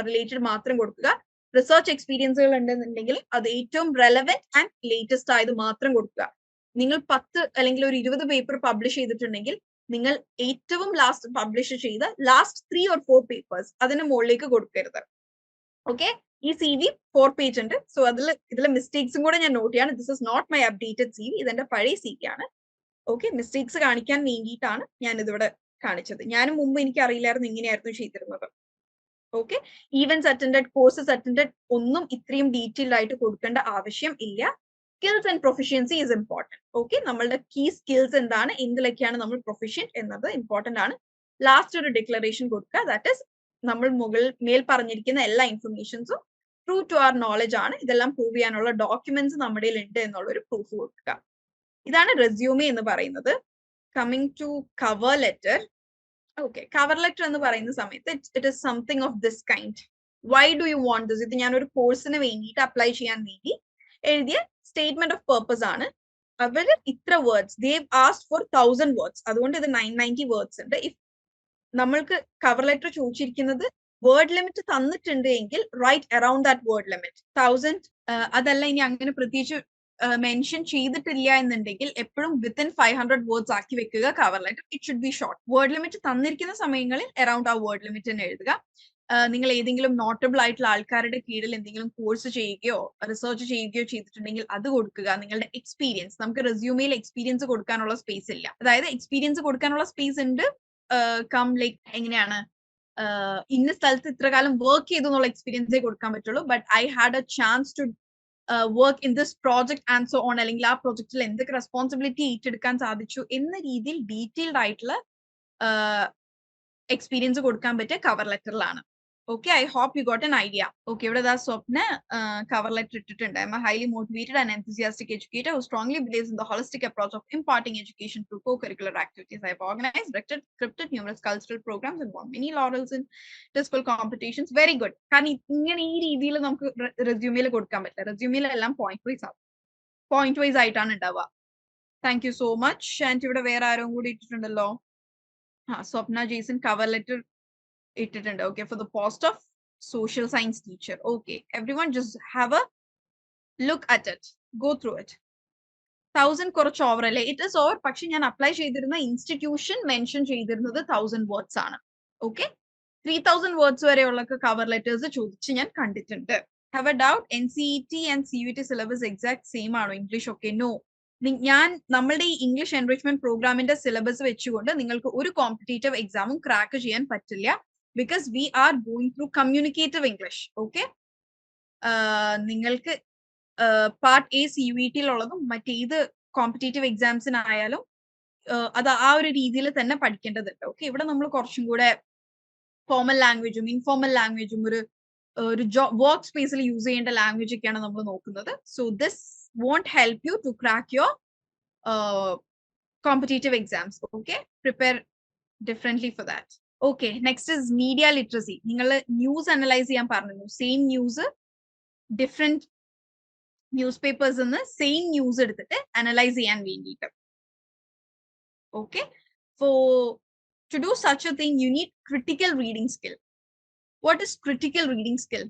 റിലേറ്റഡ് മാത്രം കൊടുക്കുക. റിസർച്ച് എക്സ്പീരിയൻസുകൾ ഉണ്ടെന്നുണ്ടെങ്കിൽ അത് ഏറ്റവും റെലവെന്റ് ആൻഡ് ലേറ്റസ്റ്റ് ആയത് മാത്രം കൊടുക്കുക. നിങ്ങൾ 10 അല്ലെങ്കിൽ ഒരു 20 പേപ്പർ പബ്ലിഷ് ചെയ്തിട്ടുണ്ടെങ്കിൽ നിങ്ങൾ ഏറ്റവും ലാസ്റ്റ് പബ്ലിഷ് ചെയ്ത ലാസ്റ്റ് 3 or 4 പേപ്പേഴ്സ് അതിന് മുകളിലേക്ക് കൊടുക്കരുത്. ഓക്കെ. ഈ CV 4 പേജ് ഉണ്ട്. സോ ഇതിലെ മിസ്റ്റേക്സും കൂടെ ഞാൻ നോട്ട് ചെയ്യാണ്. This is not my updated CV. ഇതെന്റെ പഴയ CV ആണ്. ഓക്കെ. മിസ്റ്റേക്സ് കാണിക്കാൻ വേണ്ടിയിട്ടാണ് ഞാൻ ഇതിവിടെ കാണിച്ചത്. ഞാനും മുമ്പ് എനിക്ക് അറിയില്ലായിരുന്നു ഇങ്ങനെയായിരുന്നു ചെയ്തിരുന്നത്. Okay. Events attended, courses attended ഒന്നും ഇത്രയും ഡീറ്റെയിൽഡ് ആയിട്ട് കൊടുക്കേണ്ട ആവശ്യം ഇല്ല. Skills and proficiency is important. Okay. നമ്മളുടെ കീ സ്കിൽസ് എന്താണ്, എന്തിലൊക്കെയാണ് നമ്മൾ പ്രൊഫഷ്യന്റ് എന്നത് ഇമ്പോർട്ടന്റ് ആണ്. ലാസ്റ്റ് ഒരു ഡിക്ലറേഷൻ കൊടുക്കുക. ദാറ്റ് ഇസ് നമ്മൾ മേൽ പറഞ്ഞിരിക്കുന്ന എല്ലാ ഇൻഫർമേഷൻസും ട്രൂ ടു അവർ നോളജ് ആണ്. ഇതെല്ലാം പ്രൂവ് ചെയ്യാനുള്ള ഡോക്യുമെന്റ്സ് നമ്മുടെ ഉണ്ട് എന്നുള്ള ഒരു പ്രൂഫ് കൊടുക്കുക. ഇതാണ് റെസ്യൂമെ എന്ന് പറയുന്നത്. Coming to cover letter. Okay. Cover letter എന്ന് പറയുന്ന സമയത്ത് it is something of this kind. Why do you want this? ഇത് ഞാൻ ഒരു കോഴ്സിന് വേണ്ടിയിട്ട് അപ്ലൈ ചെയ്യാൻ വേണ്ടി എഴുതിയ സ്റ്റേറ്റ്മെന്റ് ഓഫ് പർപ്പസ് ആണ്. അവര് ഇത്ര words they've asked for 1000 words. അതുകൊണ്ട് ഇത് 990 വേർഡ്സ് ഉണ്ട്. ഇഫ് നമ്മൾക്ക് കവർ ലെറ്റർ ചോദിച്ചിരിക്കുന്നത് വേർഡ് ലിമിറ്റ് തന്നിട്ടുണ്ട് എങ്കിൽ write around that word limit 1000. അതല്ല ഇനി അങ്ങനെ പ്രത്യേകിച്ച് മെൻഷൻ ചെയ്തിട്ടില്ല എന്നുണ്ടെങ്കിൽ എപ്പോഴും വിത്തിൻ 500 വേർഡ്സ് ആക്കി വെക്കുക cover letter. It should be short. Word limit തന്നിരിക്കുന്ന സമയങ്ങളിൽ അറൌണ്ട് ആ വേർഡ് ലിമിറ്റ് തന്നെ എഴുതുക. നിങ്ങൾ ഏതെങ്കിലും നോട്ടബിൾ ആയിട്ടുള്ള ആൾക്കാരുടെ കീഴിൽ എന്തെങ്കിലും കോഴ്സ് ചെയ്യുകയോ റിസർച്ച് ചെയ്യുകയോ ചെയ്തിട്ടുണ്ടെങ്കിൽ അത് കൊടുക്കുക. നിങ്ങളുടെ എക്സ്പീരിയൻസ്, നമുക്ക് റെസ്യൂമെയിൽ എക്സ്പീരിയൻസ് കൊടുക്കാനുള്ള സ്പേസ് ഇല്ല. അതായത് എക്സ്പീരിയൻസ് കൊടുക്കാനുള്ള സ്പേസ് ഉണ്ട്. ലൈക്ക് എങ്ങനെയാണ് ഇന്ന സ്ഥലത്ത് ഇത്ര കാലം വർക്ക് ചെയ്തു എന്നുള്ള എക്സ്പീരിയൻസേ കൊടുക്കാൻ പറ്റുള്ളൂ. But I had a chance to work in this project and so on, അല്ലെങ്കിൽ ആ പ്രോജക്റ്റിൽ എന്തൊക്കെ റെസ്പോൺസിബിലിറ്റി ഏറ്റെടുക്കാൻ സാധിച്ചു എന്ന രീതിയിൽ ഡീറ്റെയിൽഡ് ആയിട്ടുള്ള എക്സ്പീരിയൻസ് കൊടുക്കാൻ പറ്റിയ cover ലെറ്ററിലാണ്. Okay, I hope you got an idea. Okay, ഇവിടെ ദാ സ്വപ്ന cover letter ഇട്ടിട്ടുണ്ട്. I'm a highly motivated and enthusiastic educator who strongly believes in the holistic approach of imparting education through co-curricular activities. I have organized, directed, scripted numerous cultural programs and won many laurels in disciple competitions. Very good. കാരണം ഇങ്ങനെ ഈ രീതിയിൽ നമുക്ക് റെസ്യൂമിൽ കൊടുക്കാൻ പറ്റില്ല. റെസ്യൂമിൽ എല്ലാം point wise ആയിട്ടാണ് ഉണ്ടാവുക. Thank you so much. And ഇവിടെ വേറെ ആരും കൂടി ഇട്ടിട്ടുണ്ടല്ലോ. സ്വപ്ന ജെയ്സൺ cover letter ഇട്ടിട്ടുണ്ട്. Okay, for the post of social science teacher. Okay, everyone just have a look at it, go through it. 1000 കുറച്ച് ഓവർ അല്ലേ? It is over. പക്ഷെ ഞാൻ apply ചെയ്തിരുന്ന ഇൻസ്റ്റിറ്റ്യൂഷൻ മെൻഷൻ ചെയ്തിരുന്നത് 1000 വേർഡ്സ് ആണ്. ഓക്കെ. 3000 വേർഡ്സ് വരെയുള്ള cover letters ചോദിച്ച് ഞാൻ കണ്ടിട്ടുണ്ട്. Have A doubt? NCET and CUET syllabus exact same ആണോ? ഇംഗ്ലീഷ് ഒക്കെ? നോ. ഞാൻ നമ്മളുടെ ഈ ഇംഗ്ലീഷ് എൻറിച്ച്മെന്റ് പ്രോഗ്രാമിന്റെ സിലബസ് വെച്ചുകൊണ്ട് നിങ്ങൾക്ക് ഒരു കോമ്പറ്റേറ്റീവ് എക്സാമും ക്രാക്ക് ചെയ്യാൻ പറ്റില്ല. Because we are going through communicative English. Okay. നിങ്ങൾക്ക് പാർട്ട് A CUET ഉള്ളതും മറ്റേത് കോമ്പറ്റേറ്റീവ് എക്സാംസിനായാലും അത് ആ ഒരു രീതിയിൽ തന്നെ പഠിക്കേണ്ടതുണ്ട്. ഓക്കെ. ഇവിടെ നമ്മൾ കുറച്ചും കൂടെ ഫോർമൽ ലാംഗ്വേജും ഇൻഫോർമൽ ലാംഗ്വേജും ഒരു വർക്ക് സ്പേസിൽ യൂസ് ചെയ്യേണ്ട ലാംഗ്വേജ് ഒക്കെയാണ് നമ്മൾ നോക്കുന്നത്. So this won't help you to crack your competitive exams. Okay. Prepare differently for that. Okay. Next is media literacy. നിങ്ങൾ ന്യൂസ് അനലൈസ് ചെയ്യാൻ പറഞ്ഞു. Same news different newspapers നിന്ന് സെയിം ന്യൂസ് എടുത്തിട്ട് analyse ചെയ്യാൻ വേണ്ടിയിട്ട്. Okay. To do such a thing you need critical reading skill. What is critical reading skill?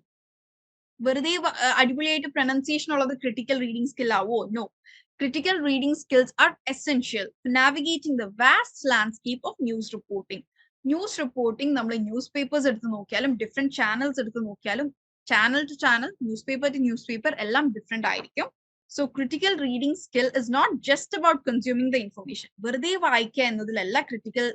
വെറുതെ അടിപൊളിയായിട്ട് pronunciation ഉള്ളത് ക്രിട്ടിക്കൽ റീഡിംഗ് സ്കിൽ ആവോ? No. Critical reading skills are essential to navigating the vast landscape of news reporting. News reporting, നമ്മൾ newspapers എടുത്ത് നോക്കിയാലും different channels എടുത്ത് നോക്കിയാലും channel to channel, newspaper to newspaper എല്ലാം different ആയിരിക്കും. So critical reading skill is not just about consuming the information. വെറുതെ വായിക്കുക എന്നതിലല്ല critical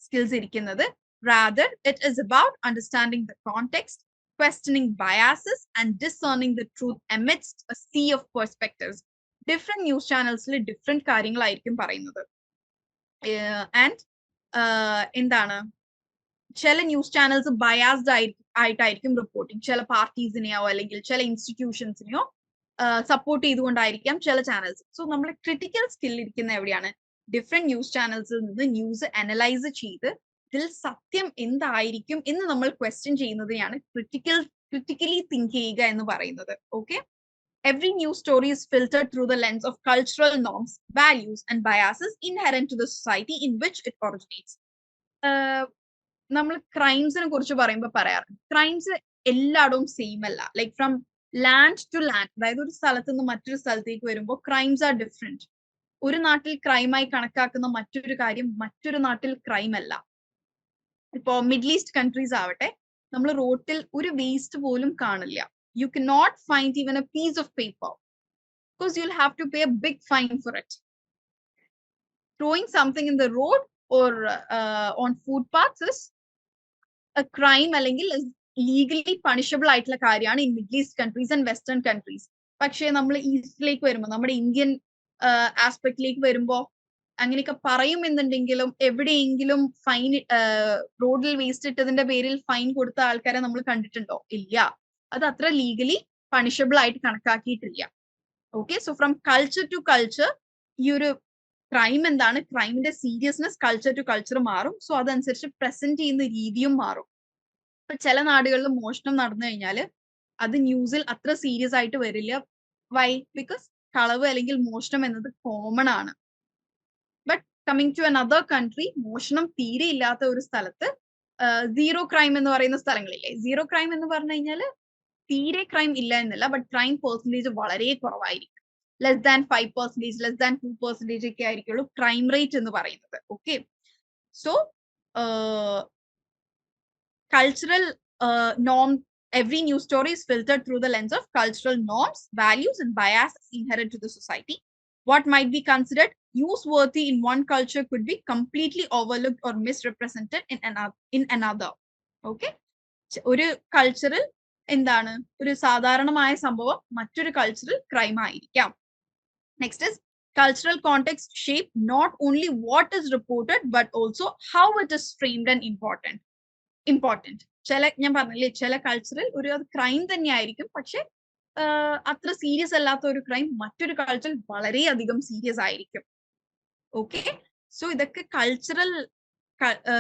skills ഇരിക്കുന്നത്. Rather, it is about understanding the context, questioning biases, and discerning the truth amidst a sea of perspectives. Different news channels different കാര്യങ്ങളായിരിക്കും പറയുന്നത്. And എന്താണ് ചില news channels biased ആയിട്ടായിരിക്കും reporting, ചില പാർട്ടീസിനെയോ അല്ലെങ്കിൽ ചില ഇൻസ്റ്റിറ്റ്യൂഷൻസിനെയോ സപ്പോർട്ട് ചെയ്തുകൊണ്ടായിരിക്കാം ചില ചാനൽസ്. സോ നമ്മൾ ക്രിട്ടിക്കൽ സ്കിൽ ഇരിക്കുന്ന എവിടെയാണ്? ഡിഫറെന്റ് ന്യൂസ് ചാനൽസിൽ നിന്ന് ന്യൂസ് അനലൈസ് ചെയ്ത് ഇതിൽ സത്യം എന്തായിരിക്കും എന്ന് നമ്മൾ ക്വസ്റ്റ്യൻ ചെയ്യുന്നതിനെയാണ് ക്രിട്ടിക്കലി തിങ്ക് ചെയ്യുക എന്ന് പറയുന്നത്. Okay, every news story is filtered through the lens of cultural norms, values, and biases inherent to the society in which it originates. നമ്മൾ ക്രൈംസിനെ കുറിച്ച് പറയുമ്പോൾ പറയാറുണ്ട്, ക്രൈംസ് എല്ലായിടവും സെയിം അല്ല. Like from land to land, അതായത് ഒരു സ്ഥലത്ത് നിന്ന് മറ്റൊരു സ്ഥലത്തേക്ക് വരുമ്പോൾ ക്രൈംസ് ആർ ഡിഫറെന്റ്. ഒരു നാട്ടിൽ ക്രൈമായി കണക്കാക്കുന്ന മറ്റൊരു കാര്യം മറ്റൊരു നാട്ടിൽ ക്രൈം അല്ല. ഇപ്പോ മിഡിൽ ഈസ്റ്റ് കൺട്രീസ് ആവട്ടെ, നമ്മൾ റോട്ടിൽ ഒരു വേസ്റ്റ് പോലും കാണില്ല. You cannot find even a piece of paper because you'll have to pay a big fine for it. Throwing something in the road or on footpaths is a crime, അല്ലെങ്കിൽ is legally punishable ആയിട്ടുള്ള കാര്യമാണ് in Middle East countries and Western countries. പക്ഷേ നമ്മൾ ഈസ്റ്റിലേക്ക് വരുമ്പോൾ, നമ്മുടെ Indian ആസ്പെക്റ്റിലേക്ക് വരുമ്പോൾ അങ്ങനെയൊക്കെ പറയുമെന്നുണ്ടെങ്കിലും എവിടെയെങ്കിലും ഫൈൻ, റോഡിൽ വേസ്റ്റ് ഇട്ടതിന്റെ പേരിൽ ഫൈൻ കൊടുത്ത ആൾക്കാരെ നമ്മൾ കണ്ടിട്ടുണ്ടോ? ഇല്ല. അത് അത്ര ലീഗലി പണിഷബിൾ ആയിട്ട് കണക്കാക്കിയിട്ടില്ല. Okay, so from culture to culture ഈ ഒരു ക്രൈം എന്താണ്, ക്രൈമിന്റെ സീരിയസ്നെസ് കൾച്ചർ ടു കൾച്ചർ മാറും. സോ അതനുസരിച്ച് പ്രസന്റ് ചെയ്യുന്ന രീതിയും മാറും. ഇപ്പൊ ചില നാടുകളിൽ മോഷണം നടന്നു കഴിഞ്ഞാൽ അത് ന്യൂസിൽ അത്ര സീരിയസ് ആയിട്ട് വരില്ല. വൈ? ബിക്കോസ് കളവ് അല്ലെങ്കിൽ മോഷണം എന്നത് കോമൺ ആണ്. But coming to another country, മോഷണം തീരെ ഇല്ലാത്ത ഒരു സ്ഥലത്ത് സീറോ ക്രൈം എന്ന് പറയുന്ന സ്ഥലങ്ങളില്ലേ. സീറോ ക്രൈം എന്ന് പറഞ്ഞു കഴിഞ്ഞാൽ തീരെ ക്രൈം ഇല്ല എന്നല്ല, ബട്ട് ക്രൈം പെർസെന്റേജ് വളരെ കുറവായിരിക്കും. ലെസ് ദാൻ 5%, ലെസ് ദാൻ 2% ഒക്കെ ആയിരിക്കുള്ളൂ ക്രൈം റേറ്റ് എന്ന് പറയുന്നത്. Okay, so cultural norm, every news story is filtered through the lens of cultural norms, values, and biases inherent to the society. What might be considered newsworthy in one culture could be completely overlooked or misrepresented in another. Okay, ഒരു കൾച്ചറിൽ എന്താണ് ഒരു സാധാരണമായ സംഭവം മറ്റൊരു കൾച്ചറിൽ crime ആയിരിക്കാം. Next is cultural context shape not only what is reported but also how it is framed and important. ചില, ഞാൻ പറഞ്ഞില്ലേ, ചില കൾച്ചറിൽ ഒരു ക്രൈം തന്നെ ആയിരിക്കും, പക്ഷെ അത്ര സീരിയസ് അല്ലാത്ത ഒരു ക്രൈം മറ്റൊരു കൾച്ചറിൽ വളരെയധികം സീരിയസ് ആയിരിക്കും. ഓക്കെ, സോ ഇതൊക്കെ കൾച്ചറൽ,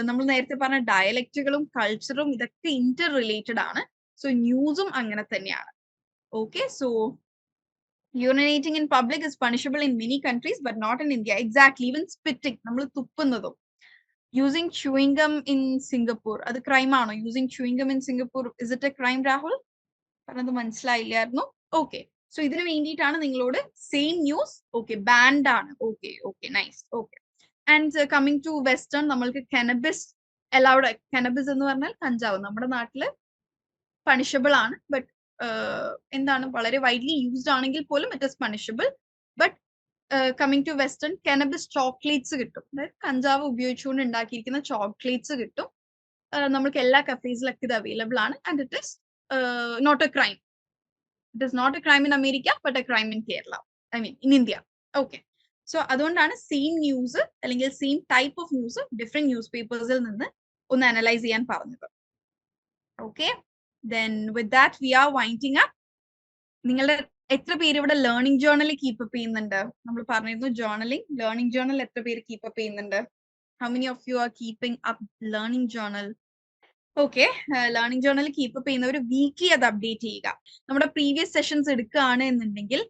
നമ്മൾ നേരത്തെ പറഞ്ഞ ഡയലക്റ്റുകളും കൾച്ചറും ഇതൊക്കെ ഇന്റർ റിലേറ്റഡ് ആണ്. സോ ന്യൂസും അങ്ങനെ തന്നെയാണ്. Okay, so urinating in public is punishable in many countries but not in India. Exactly, even spitting, നമ്മൾ തുപ്പുന്നതും. Using chewing gum in Singapore, അത് crime ആണോ? Using chewing gum in Singapore, is it a crime, Rahul? പറഞ്ഞത് മനസ്സിലായില്ലായിരുന്നു. Okay, so ഇതിന് വേണ്ടിയിട്ടാണ് നിങ്ങളോട് same news okay banned ആണ്. Okay okay nice. Okay, and coming to western, നമ്മൾക്ക് cannabis allowed. കെനബിസ് എന്ന് പറഞ്ഞാൽ കഞ്ചാവ് നമ്മുടെ നാട്ടില് പണിഷബിൾ ആണ്, ബട്ട് എന്താണ് വളരെ വൈഡ്ലി യൂസ്ഡ് ആണെങ്കിൽ പോലും it is punishable. But coming to western, cannabis chocolates കിട്ടും. അതായത് കഞ്ചാവ് ഉപയോഗിച്ചുകൊണ്ട് ഉണ്ടാക്കിയിരിക്കുന്ന ചോക്ലേറ്റ്സ് കിട്ടും. നമ്മൾക്ക് എല്ലാ കഫേസിലൊക്കെ ഇത് അവൈലബിൾ ആണ്. And it is not a crime. It is not a crime in America but a crime in Kerala, I mean in India. Okay, so അതുകൊണ്ടാണ് സെയിം ന്യൂസ് അല്ലെങ്കിൽ same type of news different news പേപ്പേഴ്സിൽ നിന്ന് ഒന്ന് analyse ചെയ്യാൻ പറഞ്ഞത്. ഓക്കെ, then with that we are winding up. നിങ്ങളുടെ എത്ര പേര് ഇവിടെ ലേണിംഗ് ജേർണൽ കീപ്പ് അപ്പ് ചെയ്യുന്നുണ്ട്? നമ്മൾ പറഞ്ഞിരുന്നു ലേണിംഗ് ജേർണൽ എത്ര പേര് കീപ്പ് അപ്പ് ചെയ്യുന്നുണ്ട്? How many of you are keeping up learning journal? Okay, learning journal keep up ചെയ്യുന്നവർ വീക്ക്ലി അത് അപ്ഡേറ്റ് ചെയ്യുക. നമ്മുടെ പ്രീവിയസ് സെഷൻസ് എടുക്കുകയാണ് എന്നുണ്ടെങ്കിൽ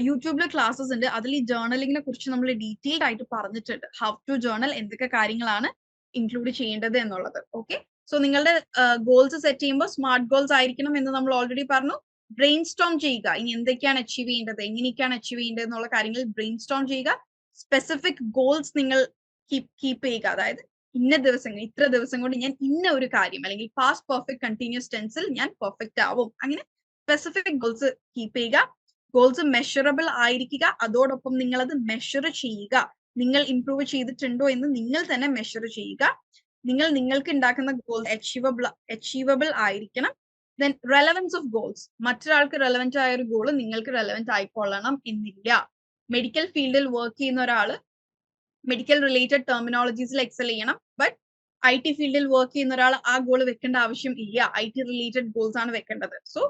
യൂട്യൂബിൽ ക്ലാസ്സസ് ഉണ്ട്, അതിൽ ഈ ജേർണലിങ്ങിനെ കുറിച്ച് നമ്മൾ ഡീറ്റെയിൽഡ് ആയിട്ട് പറഞ്ഞിട്ടുണ്ട്. ഹൗ ടു ജേർണൽ, എന്തൊക്കെ കാര്യങ്ങളാണ് ഇൻക്ലൂഡ് ചെയ്യേണ്ടത് എന്നുള്ളത്. ഓക്കെ, സോ നിങ്ങളുടെ ഗോൾസ് സെറ്റ് ചെയ്യുമ്പോൾ സ്മാർട്ട് ഗോൾസ് ആയിരിക്കണം എന്ന് നമ്മൾ ഓൾറെഡി പറഞ്ഞു. ബ്രെയിൻ സ്റ്റോം ചെയ്യുക. ഇനി എന്തൊക്കെയാണ് അച്ചീവ് ചെയ്യേണ്ടത്, എങ്ങനെയൊക്കെയാണ് അച്ചീവ് ചെയ്യേണ്ടത് എന്നുള്ള കാര്യങ്ങൾ ബ്രെയിൻ സ്റ്റോം ചെയ്യുക. സ്പെസിഫിക് ഗോൾസ് നിങ്ങൾ കീപ്പ് ചെയ്യുക. അതായത് ഇന്ന ദിവസങ്ങൾ, ഇത്ര ദിവസം കൊണ്ട് ഞാൻ ഇന്ന ഒരു കാര്യം, അല്ലെങ്കിൽ പാസ്റ്റ് പെർഫെക്റ്റ് കണ്ടിന്യൂസ് ടെൻസിൽ ഞാൻ പെർഫെക്റ്റ് ആവും. അങ്ങനെ സ്പെസിഫിക് ഗോൾസ് കീപ്പ് ചെയ്യുക. ഗോൾസ് മെഷറബിൾ ആയിരിക്കുക. അതോടൊപ്പം നിങ്ങൾ അത് മെഷർ ചെയ്യുക. നിങ്ങൾ ഇംപ്രൂവ് ചെയ്തിട്ടുണ്ടോ എന്ന് നിങ്ങൾ തന്നെ മെഷർ ചെയ്യുക. നിങ്ങൾക്ക് ഉണ്ടാക്കുന്ന ഗോൾ അച്ചീവബിൾ ആയിരിക്കണം. Then relevance of goals. മറ്റൊരാൾക്ക് റെലവെന്റ് ആയ ഒരു ഗോൾ നിങ്ങൾക്ക് റെലവെന്റ് ആയിക്കൊള്ളണം എന്നില്ല. മെഡിക്കൽ ഫീൽഡിൽ വർക്ക് ചെയ്യുന്ന ഒരാള് മെഡിക്കൽ റിലേറ്റഡ് ടെർമിനോളജീസിൽ എക്സൽ ചെയ്യണം. ബട്ട് IT ഫീൽഡിൽ വർക്ക് ചെയ്യുന്ന ഒരാൾ ആ ഗോൾ വെക്കേണ്ട ആവശ്യം ഇല്ല. IT റിലേറ്റഡ് ഗോൾസ് ആണ് വെക്കേണ്ടത്. സോ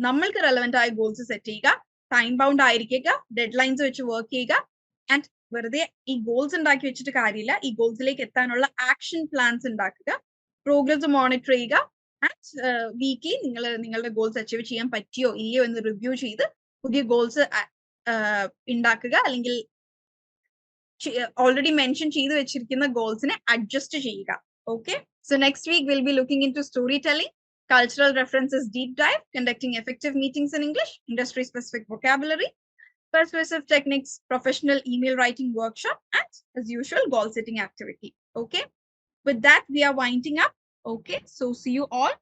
നമ്മൾക്ക് റെലവെന്റ് ആയ ഗോൾസ് സെറ്റ് ചെയ്യുക. ടൈം ബൗണ്ട് ആയിരിക്കുക. ഡെഡ് ലൈൻസ് വെച്ച് വർക്ക് ചെയ്യുക. ആൻഡ് വെറുതെ ഈ ഗോൾസ് ഉണ്ടാക്കി വെച്ചിട്ട് കാര്യമില്ല. ഈ ഗോൾസിലേക്ക് എത്താനുള്ള ആക്ഷൻ പ്ലാൻസ് ഉണ്ടാക്കുക. പ്രോഗ്രസ് മോണിറ്റർ ചെയ്യുക. ആൻഡ് വീക്ക്ലി നിങ്ങളുടെ ഗോൾസ് അച്ചീവ് ചെയ്യാൻ പറ്റിയോ ഇല്ലയോ എന്ന് റിവ്യൂ ചെയ്ത് പുതിയ ഗോൾസ് ഉണ്ടാക്കുക. അല്ലെങ്കിൽ already mentioned ചെയ്തു വെച്ചിരിക്കുന്ന ഗോൾസിനെ അഡ്ജസ്റ്റ് ചെയ്യുക. Okay, so next week we'll be looking into storytelling, cultural references deep dive, conducting effective meetings in English, industry specific vocabulary, persuasive techniques, professional email writing workshop, and as usual goal setting activity. Okay, with that we are winding up. Okay, so see you all.